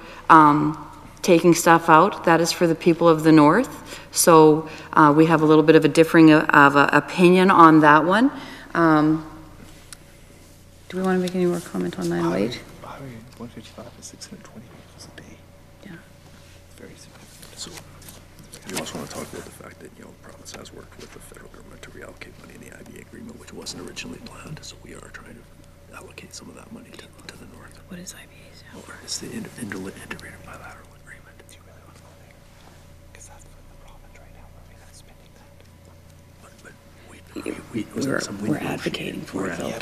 taking stuff out. That is for the people of the north. So we have a little bit of a differing opinion on that one. Do we want to make any more comment on 908? 155 is 620 vehicles a day. Yeah. Very significant. So we also want to talk about the fact that, you know, the province has worked with the federal government to reallocate money in the IBA agreement, which wasn't originally planned. So we are trying to allocate some of that money to the north. What is IBA? Well, it's the integrated bilateral agreement. Do you really want to go there? Because that's for the province right now. We're not spending that. But we're advocating for it, though. Yeah,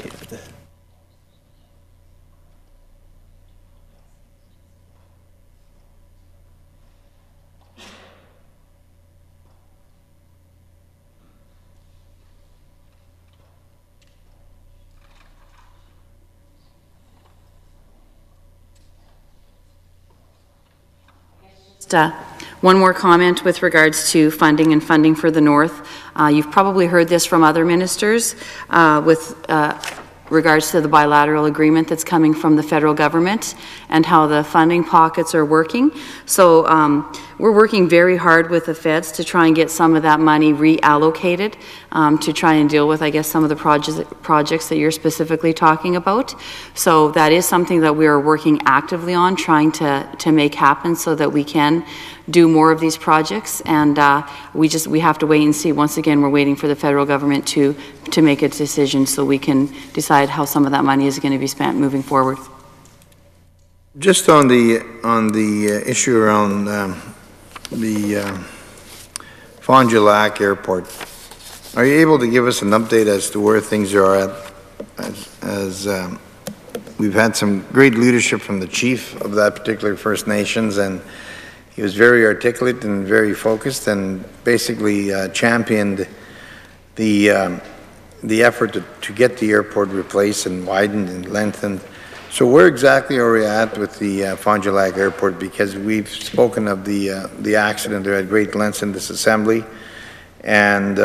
One more comment with regards to funding and funding for the north. You've probably heard this from other ministers with regards to the bilateral agreement that's coming from the federal government and how the funding pockets are working. So we're working very hard with the feds to try and get some of that money reallocated to try and deal with, I guess, some of the projects that you're specifically talking about. So that is something that we are working actively on, trying to make happen so that we can do more of these projects, and we have to wait and see. Once again, we're waiting for the federal government to make a decision so we can decide how some of that money is going to be spent moving forward. Just on the issue around the Fond du Lac Airport, are you able to give us an update as to where things are at? As we've had some great leadership from the chief of that particular First Nations, and he was very articulate and very focused, and basically championed the effort to get the airport replaced and widened and lengthened. So where exactly are we at with the Fond du Lac Airport? Because we've spoken of the accident there at great lengths in this assembly, and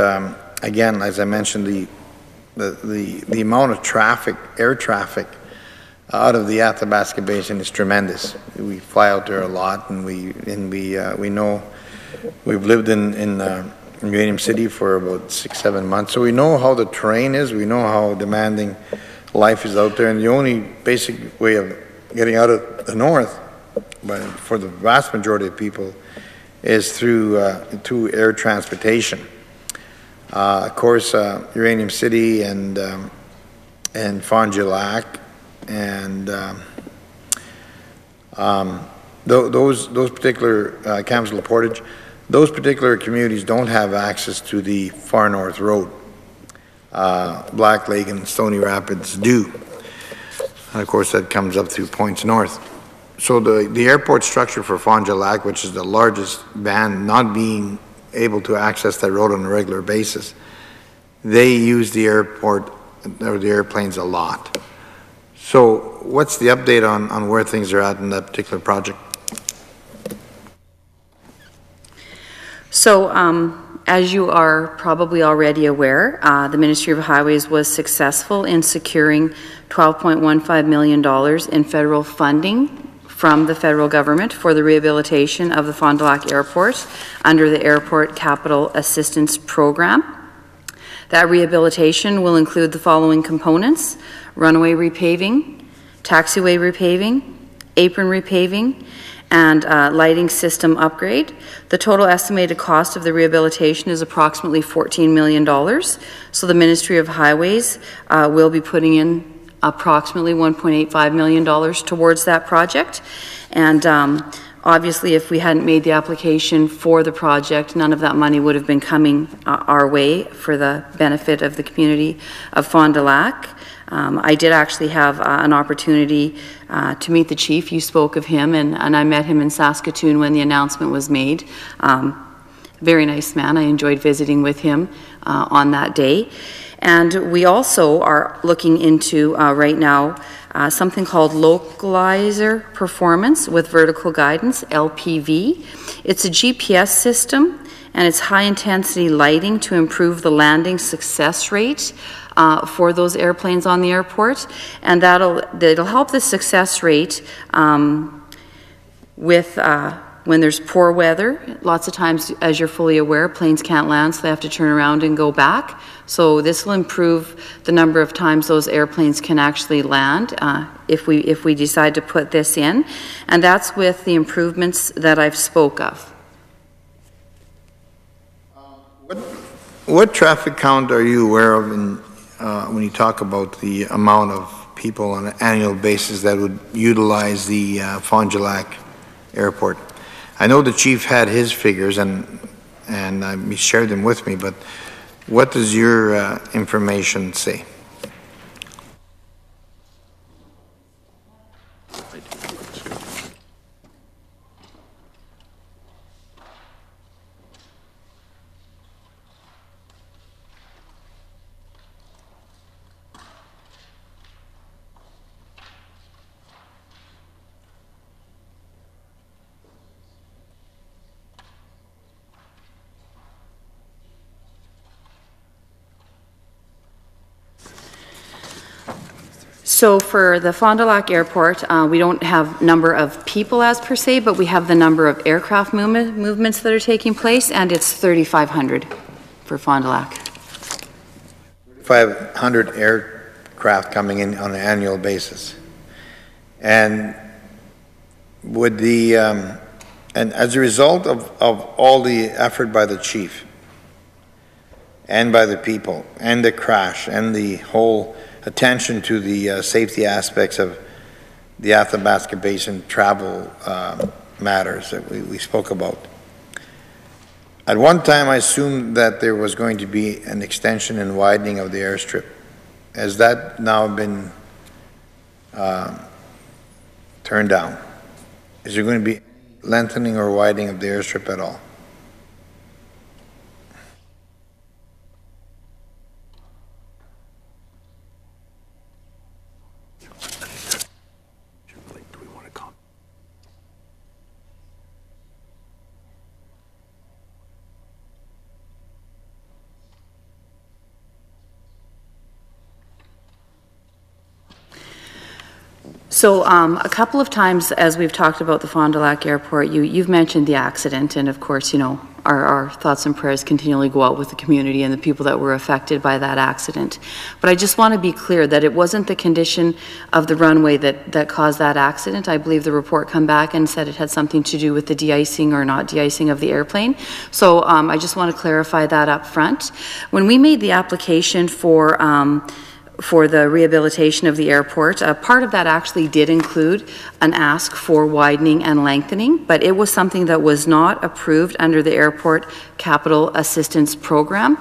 again, as I mentioned, the amount of traffic, air traffic, out of the Athabasca Basin is tremendous. We fly out there a lot, and we know, we've lived in Uranium City for about 6-7 months, so we know how the terrain is, we know how demanding life is out there, and the only basic way of getting out of the north, but for the vast majority of people, is through air transportation. Of course, Uranium City and Fond du Lac and those particular Kamsala Portage, those particular communities don't have access to the Far North Road. Black Lake and Stony Rapids do, and of course that comes up through Points North. So the airport structure for Fond du Lac, which is the largest band not being able to access that road on a regular basis, they use the airport or the airplanes a lot. So what's the update on where things are at in that particular project? So as you are probably already aware, the Ministry of Highways was successful in securing $12.15 million in federal funding from the federal government for the rehabilitation of the Fond du Lac Airport under the Airport Capital Assistance Program. That rehabilitation will include the following components: runway repaving, taxiway repaving, apron repaving, and lighting system upgrade. The total estimated cost of the rehabilitation is approximately $14 million. So the Ministry of Highways will be putting in approximately $1.85 million towards that project. And obviously, if we hadn't made the application for the project, none of that money would have been coming our way for the benefit of the community of Fond du Lac. I did actually have an opportunity to meet the chief. You spoke of him, and I met him in Saskatoon when the announcement was made. Very nice man. I enjoyed visiting with him on that day. And we also are looking into right now something called Localizer Performance with Vertical Guidance, LPV. It's a GPS system, and it's high-intensity lighting to improve the landing success rate for those airplanes on the airport, and that'll help the success rate with when there's poor weather. Lots of times, as you're fully aware, planes can't land, so they have to turn around and go back. So this will improve the number of times those airplanes can actually land if we decide to put this in, and that's with the improvements that I've spoke of. What traffic count are you aware of when you talk about the amount of people on an annual basis that would utilize the Fond du Lac Airport? I know the chief had his figures and he shared them with me, but what does your information say? So for the Fond du Lac Airport, we don't have number of people as per se, but we have the number of aircraft movements that are taking place, and it's 3,500 for Fond du Lac. 500 aircraft coming in on an annual basis. And would the, and as a result of all the effort by the chief and by the people and the crash and the whole attention to the safety aspects of the Athabasca Basin travel matters that we spoke about. At one time, I assumed that there was going to be an extension and widening of the airstrip. Has that now been turned down? Is there going to be lengthening or widening of the airstrip at all? So a couple of times as we've talked about the Fond du Lac Airport, you've mentioned the accident, and of course, you know, our thoughts and prayers continually go out with the community and the people that were affected by that accident. But I just want to be clear that it wasn't the condition of the runway that caused that accident. I believe the report come back and said it had something to do with the de-icing or not de-icing of the airplane. So I just want to clarify that up front. When we made the application for the rehabilitation of the airport. Part of that actually did include an ask for widening and lengthening, but it was something that was not approved under the Airport Capital Assistance Program.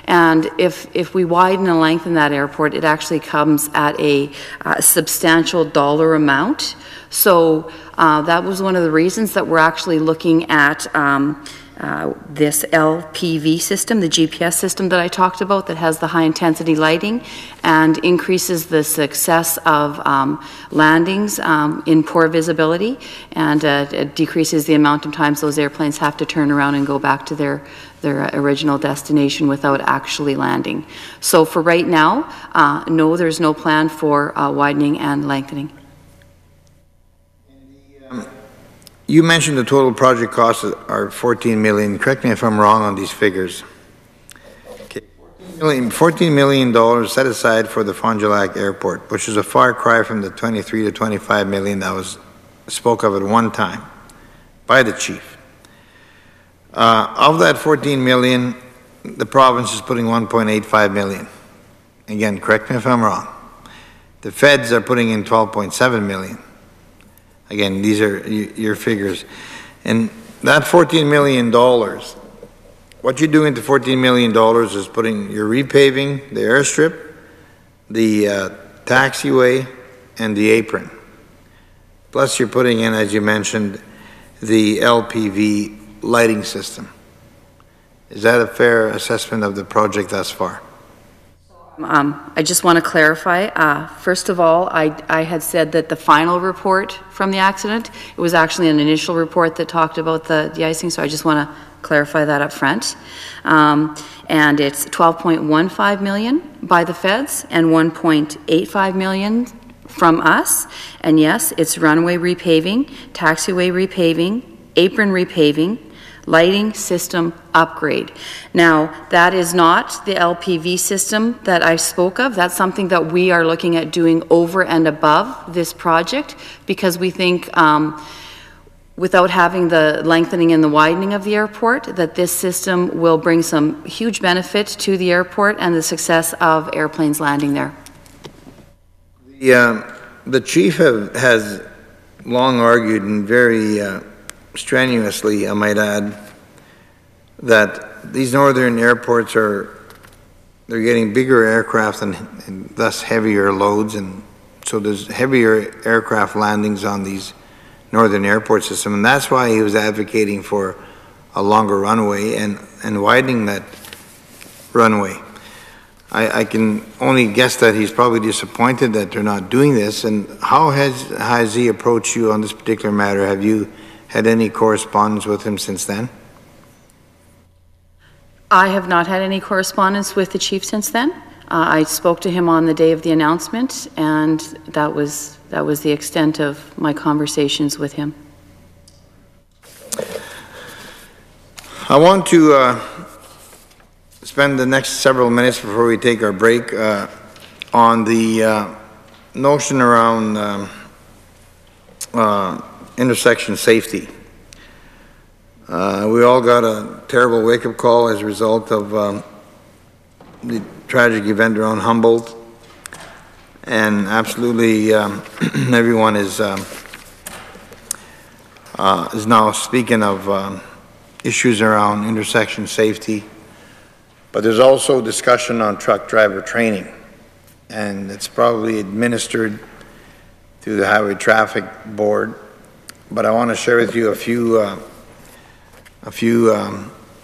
And if we widen and lengthen that airport, it actually comes at a substantial dollar amount. So that was one of the reasons that we're actually looking at this LPV system, the GPS system that I talked about that has the high intensity lighting and increases the success of landings in poor visibility, and it decreases the amount of times those airplanes have to turn around and go back to their original destination without actually landing. So for right now, no, there's no plan for widening and lengthening. You mentioned the total project costs are 14 million. Correct me if I'm wrong on these figures. Okay. $14 million set aside for the Fond du Lac Airport, which is a far cry from the 23 to 25 million that was spoke of at one time by the chief. Of that 14 million, the province is putting 1.85 million. Again, correct me if I'm wrong. The feds are putting in 12.7 million. Again, these are your figures. And that $14 million, what you're doing to $14 million is putting, you're repaving the airstrip, the taxiway, and the apron. Plus you're putting in, as you mentioned, the LPV lighting system. Is that a fair assessment of the project thus far? I just want to clarify. First of all, I had said that the final report from the accident, it was actually an initial report that talked about the de-icing, so I just want to clarify that up front. And it's 12.15 million by the feds and 1.85 million from us. And yes, it's runway repaving, taxiway repaving, apron repaving, lighting system upgrade. Now, that is not the LPV system that I spoke of. That's something that we are looking at doing over and above this project, because we think without having the lengthening and the widening of the airport, that this system will bring some huge benefit to the airport and the success of airplanes landing there. The chief has long argued and very strenuously, I might add, that these northern airports they're getting bigger aircraft and thus heavier loads, and so there's heavier aircraft landings on these northern airport system, and that's why he was advocating for a longer runway and widening that runway. I can only guess that he's probably disappointed that they're not doing this. And how has he approached you on this particular matter? Have you had any correspondence with him since then? I have not had any correspondence with the chief since then. I spoke to him on the day of the announcement, and that was the extent of my conversations with him. I want to spend the next several minutes before we take our break on the notion around intersection safety. We all got a terrible wake-up call as a result of the tragic event around Humboldt, and absolutely everyone is now speaking of issues around intersection safety. But there's also discussion on truck driver training, and it's probably administered through the Highway Traffic Board. But I want to share with you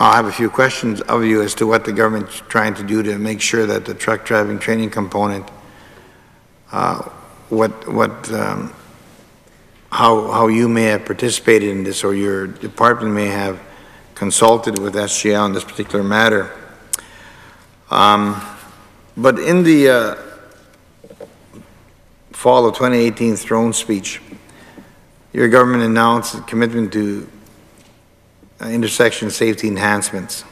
I'll have a few questions of you as to what the government's trying to do to make sure that the truck driving training component, how you may have participated in this, or your department may have consulted with SGL on this particular matter. But in the fall of 2018 throne speech, your government announced a commitment to intersection safety enhancements.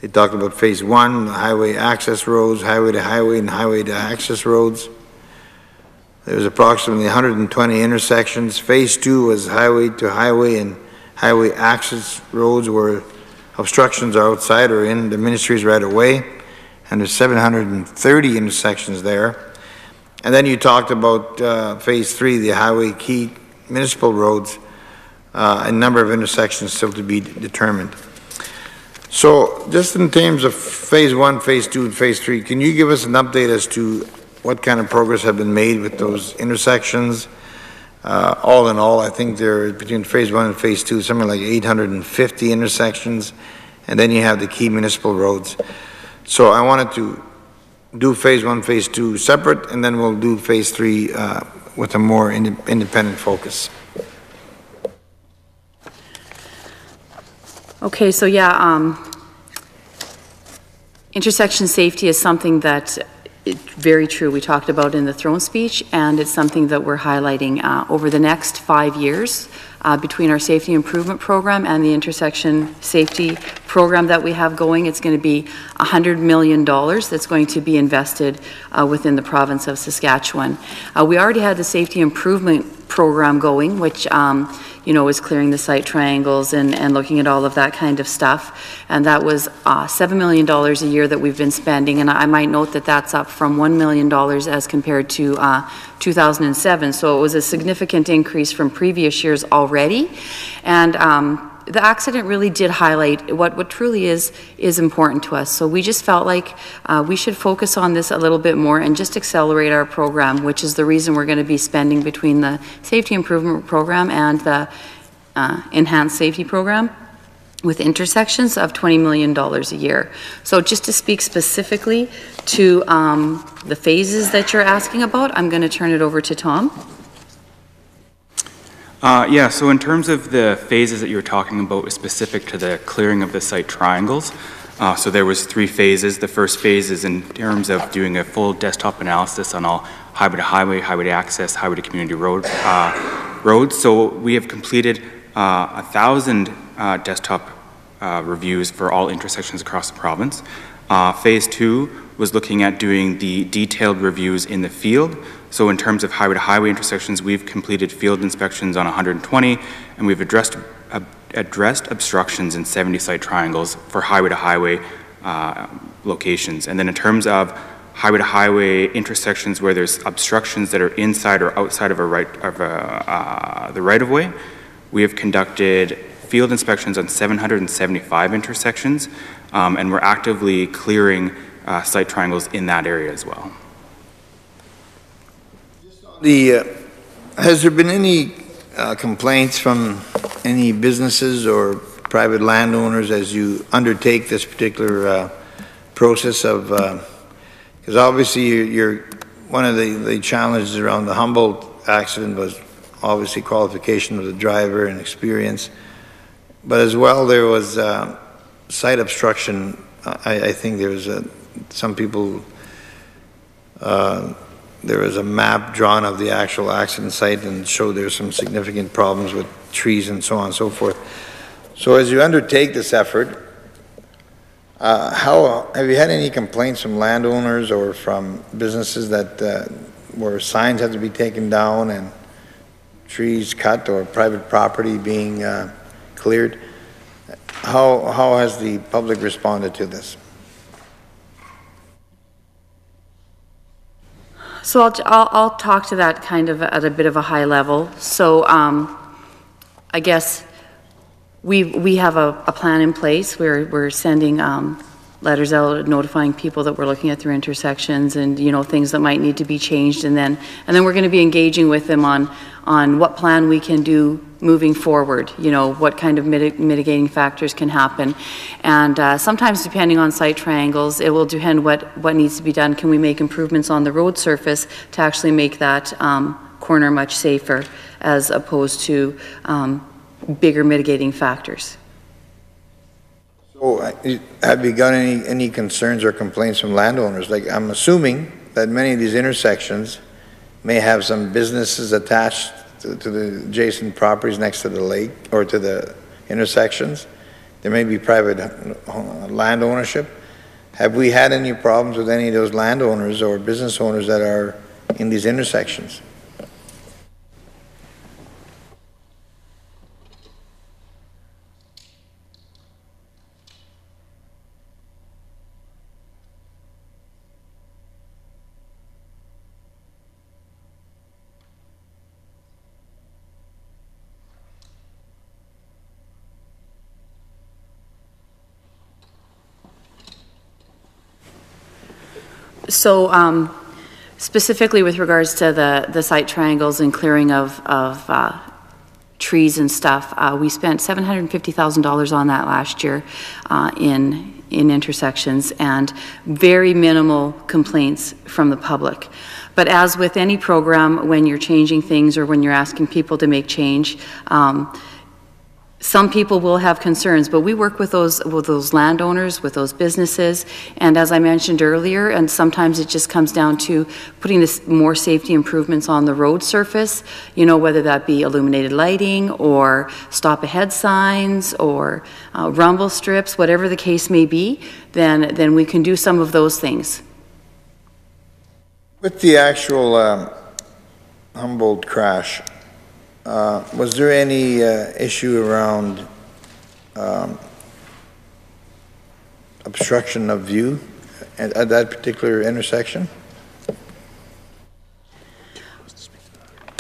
They talked about phase 1, highway access roads, highway to highway and highway to access roads. There was approximately 120 intersections. Phase 2 was highway to highway and highway access roads where obstructions are outside or in the ministries right away. And there's 730 intersections there. And then you talked about phase 3, the highway key municipal roads, a number of intersections still to be determined. So just in terms of phase 1, phase 2, and phase 3, can you give us an update as to what kind of progress have been made with those intersections? All in all, I think there are between phase 1 and phase 2, something like 850 intersections, and then you have the key municipal roads. So I wanted to do phase 1, phase 2 separate, and then we'll do phase 3 with a more independent focus. Okay, so yeah, intersection safety is something that it's very true. We talked about in the throne speech, and it's something that we're highlighting over the next 5 years between our safety improvement program and the intersection safety program that we have going. It's going to be $100 million that's going to be invested within the province of Saskatchewan. We already had the safety improvement program going, which you know, is clearing the sight triangles and looking at all of that kind of stuff. And that was $7 million a year that we've been spending. And I might note that that's up from $1 million as compared to 2007. So it was a significant increase from previous years already. And the accident really did highlight what truly is important to us. So we just felt like we should focus on this a little bit more and just accelerate our program, which is the reason we're going to be spending between the safety improvement program and the enhanced safety program with intersections of $20 million a year. So just to speak specifically to the phases that you're asking about, I'm going to turn it over to Tom. Yeah, so in terms of the phases that you were talking about specific to the clearing of the site triangles, so there was 3 phases. The first phase is in terms of doing a full desktop analysis on all highway to highway, highway to access, highway to community roads. So we have completed 1,000 desktop reviews for all intersections across the province. Phase 2 was looking at doing the detailed reviews in the field. So in terms of highway to highway intersections, we've completed field inspections on 120, and we've addressed obstructions in 70 site triangles for highway to highway locations. And then in terms of highway to highway intersections where there's obstructions that are inside or outside of the right of way, we have conducted field inspections on 775 intersections, and we're actively clearing site triangles in that area as well. Has there been any complaints from any businesses or private landowners as you undertake this particular process of, because obviously you're one of the challenges around the Humboldt accident was obviously qualification of the driver and experience, but as well there was site obstruction. I think there was some people there was a map drawn of the actual accident site and showed there's some significant problems with trees and so on and so forth. So as you undertake this effort, have you had any complaints from landowners or from businesses that where signs had to be taken down and trees cut or private property being cleared? How has the public responded to this? So I'll talk to that kind of at a bit of a high level. So I guess we have a plan in place. We're sending letters out notifying people that we're looking at their intersections and, you know, things that might need to be changed, and then we're going to be engaging with them on what plan we can do moving forward, you know, what kind of mitigating factors can happen. And sometimes depending on site triangles, it will depend what needs to be done. Can we make improvements on the road surface to actually make that corner much safer as opposed to bigger mitigating factors? So have you got any concerns or complaints from landowners? Like, I'm assuming that many of these intersections, may have some businesses attached to the adjacent properties next to the lake or to the intersections. There may be private land ownership. Have we had any problems with any of those landowners or business owners that are in these intersections? So specifically with regards to the site triangles and clearing of trees and stuff, we spent $750,000 on that last year in intersections, and very minimal complaints from the public. But as with any program, when you're changing things or when you're asking people to make change, some people will have concerns, but we work with those landowners, with those businesses, and as I mentioned earlier, and sometimes it just comes down to putting more safety improvements on the road surface, you know, whether that be illuminated lighting or stop ahead signs or rumble strips, whatever the case may be, then we can do some of those things. With the actual Humboldt crash, was there any issue around obstruction of view at that particular intersection?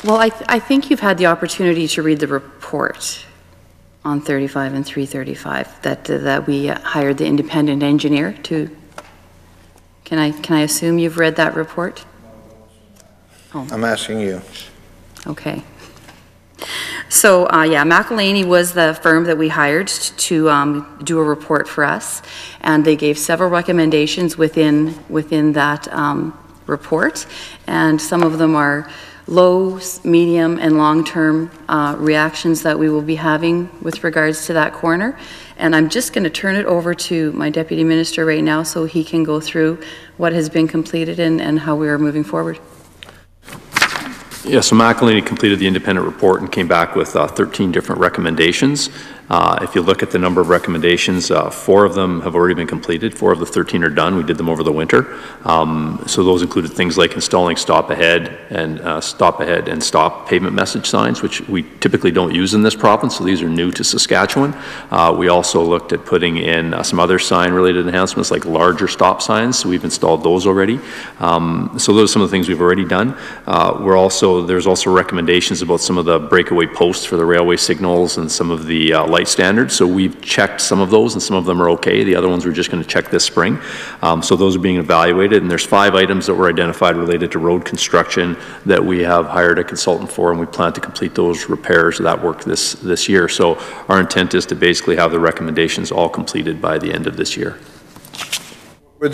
Well, I think you've had the opportunity to read the report on 35 and 335 that we hired the independent engineer to. Can I assume you've read that report? Oh. I'm asking you. Okay. So, yeah, McElhaney was the firm that we hired to do a report for us, and they gave several recommendations within that report, and some of them are low, medium, and long-term reactions that we will be having with regards to that corner. And I'm just going to turn it over to my Deputy Minister right now so he can go through what has been completed and how we are moving forward. Yeah, so McElhaney completed the independent report and came back with 13 different recommendations. If you look at the number of recommendations, 4 of them have already been completed. 4 of the 13 are done. We did them over the winter. So those included things like installing stop ahead and stop pavement message signs, which we typically don't use in this province. So these are new to Saskatchewan. We also looked at putting in some other sign-related enhancements like larger stop signs. So we've installed those already. So those are some of the things we've already done. There's also recommendations about some of the breakaway posts for the railway signals and some of the light standards. So we've checked some of those and some of them are okay. The other ones we're just going to check this spring. So those are being evaluated, and there's 5 items that were identified related to road construction that we have hired a consultant for, and we plan to complete those repairs of that work this year. So our intent is to basically have the recommendations all completed by the end of this year. Was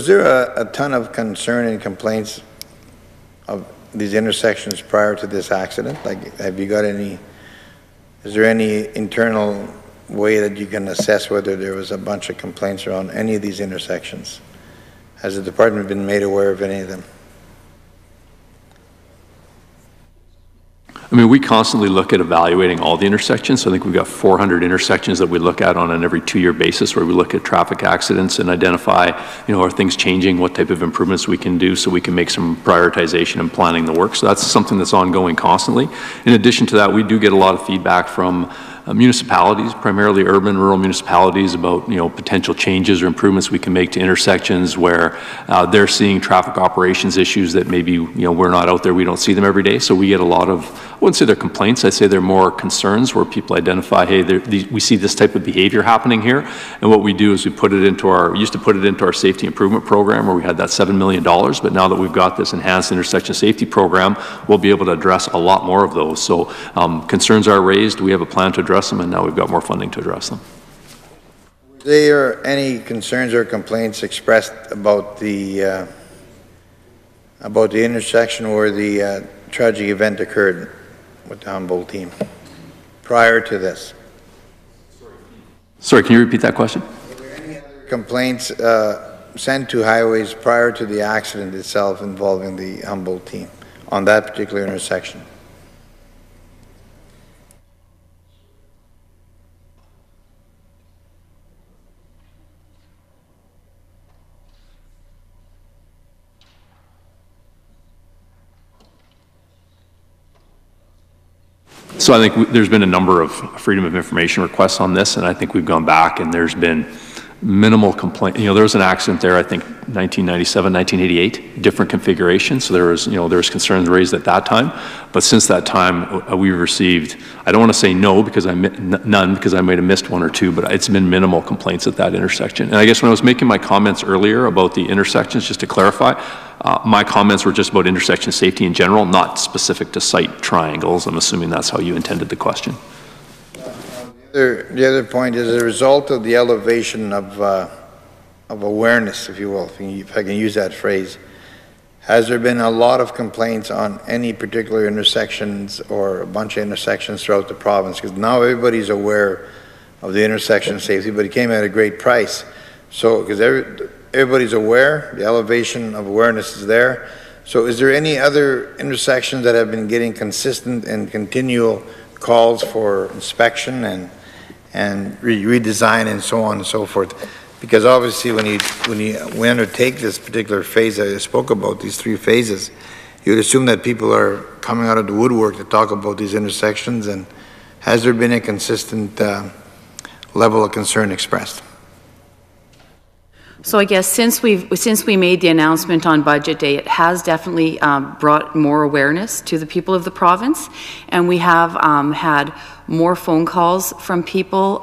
there a ton of concern and complaints of these intersections prior to this accident? Like, have you got any, is there any internal way that you can assess whether there was a bunch of complaints around any of these intersections? Has the department been made aware of any of them? I mean, we constantly look at evaluating all the intersections. So I think we've got 400 intersections that we look at on an every 2-year basis, where we look at traffic accidents and identify, are things changing, what type of improvements we can do so we can make some prioritization and planning the work. So that's something that's ongoing constantly. In addition to that, we do get a lot of feedback from municipalities, primarily urban, rural municipalities, about potential changes or improvements we can make to intersections where they're seeing traffic operations issues that maybe we're not out there, we don't see them every day. So we get a lot of, I wouldn't say they're complaints, I'd say they're more concerns where people identify, hey, we see this type of behavior happening here, and what we do is we used to put it into our safety improvement program where we had that $7 million, but now that we've got this enhanced intersection safety program, we'll be able to address a lot more of those. So concerns are raised, we have a plan to address them, and now we've got more funding to address them. Were there any concerns or complaints expressed about the intersection where the tragic event occurred with the Humboldt team prior to this? Sorry, can you repeat that question? Were there any other complaints sent to highways prior to the accident itself involving the Humboldt team? on that particular intersection. So I think there's been a number of freedom of information requests on this, and I think we've gone back and there's been minimal complaint. You know, there was an accident there, I think 1997, 1988, different configuration. So there was concerns raised at that time. But since that time, we've received, I don't want to say no because none because I might have missed one or two, but it's been minimal complaints at that intersection. And I guess when I was making my comments earlier about the intersections, just to clarify, my comments were just about intersection safety in general, not specific to site triangles. I'm assuming that's how you intended the question. The other point is a result of the elevation of awareness, if you will, if I can use that phrase. Has there been a lot of complaints on any particular intersections or a bunch of intersections throughout the province? Because now everybody's aware of the intersection safety, but it came at a great price. So, because everybody's aware, the elevation of awareness is there. So is there any other intersections that have been getting consistent and continual calls for inspection and redesign and so on and so forth? Because obviously when we undertake this particular phase that I spoke about, these 3 phases, you would assume that people are coming out of the woodwork to talk about these intersections. And has there been a consistent level of concern expressed? So I guess since we made the announcement on budget day, it has definitely brought more awareness to the people of the province, and we have had more phone calls from people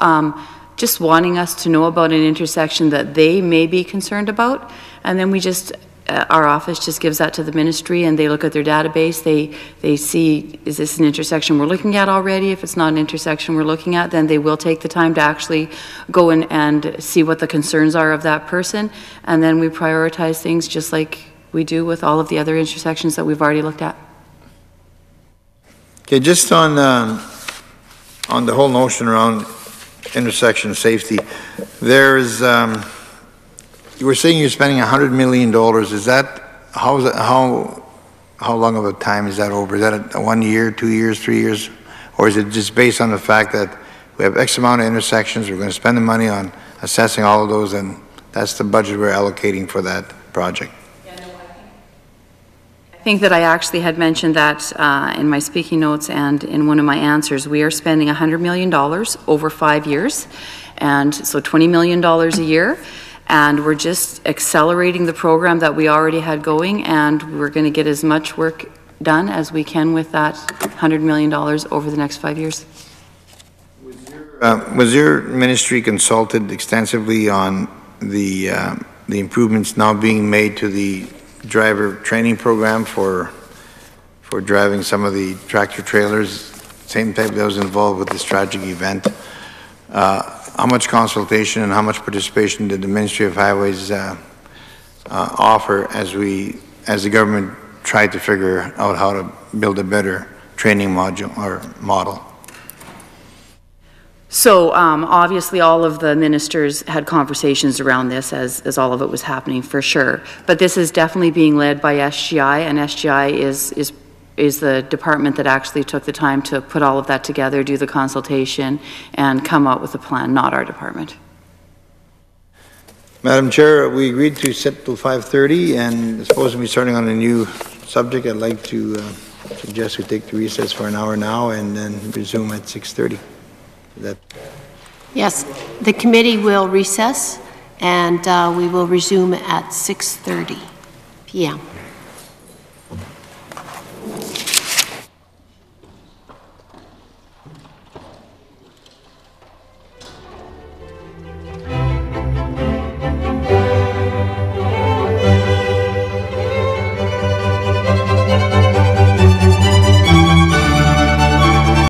just wanting us to know about an intersection that they may be concerned about, and then we just our office just gives that to the ministry, and they look at their database. They see, is this an intersection we're looking at already? If it's not an intersection we're looking at, then they will take the time to actually go in and see what the concerns are of that person, and then we prioritize things just like we do with all of the other intersections that we've already looked at. Okay, just on the whole notion around intersection safety, there's you were saying you're spending $100 million. Is that, how long of a time is that over? Is that a 1 year, 2 years, 3 years? Or is it just based on the fact that we have X amount of intersections, we're going to spend the money on assessing all of those, and that's the budget we're allocating for that project? I think that I actually had mentioned that in my speaking notes and in one of my answers. We are spending $100 million over 5 years, and so $20 million a year. And we're just accelerating the program that we already had going, and we're going to get as much work done as we can with that $100 million over the next 5 years. Was your ministry consulted extensively on the improvements now being made to the driver training program for driving some of the tractor trailers, same type that was involved with this tragic event? How much consultation and how much participation did the Ministry of Highways offer as the government tried to figure out how to build a better training module or model? So obviously all of the ministers had conversations around this as all of it was happening, for sure. But this is definitely being led by SGI, and SGI is the department that actually took the time to put all of that together, do the consultation, and come up with a plan, not our department. Madam Chair, we agreed to sit till 5:30, and supposed to be starting on a new subject. I'd like to suggest we take the recess for an hour now and then resume at 6:30. Yes, the committee will recess, and we will resume at 6:30 p.m.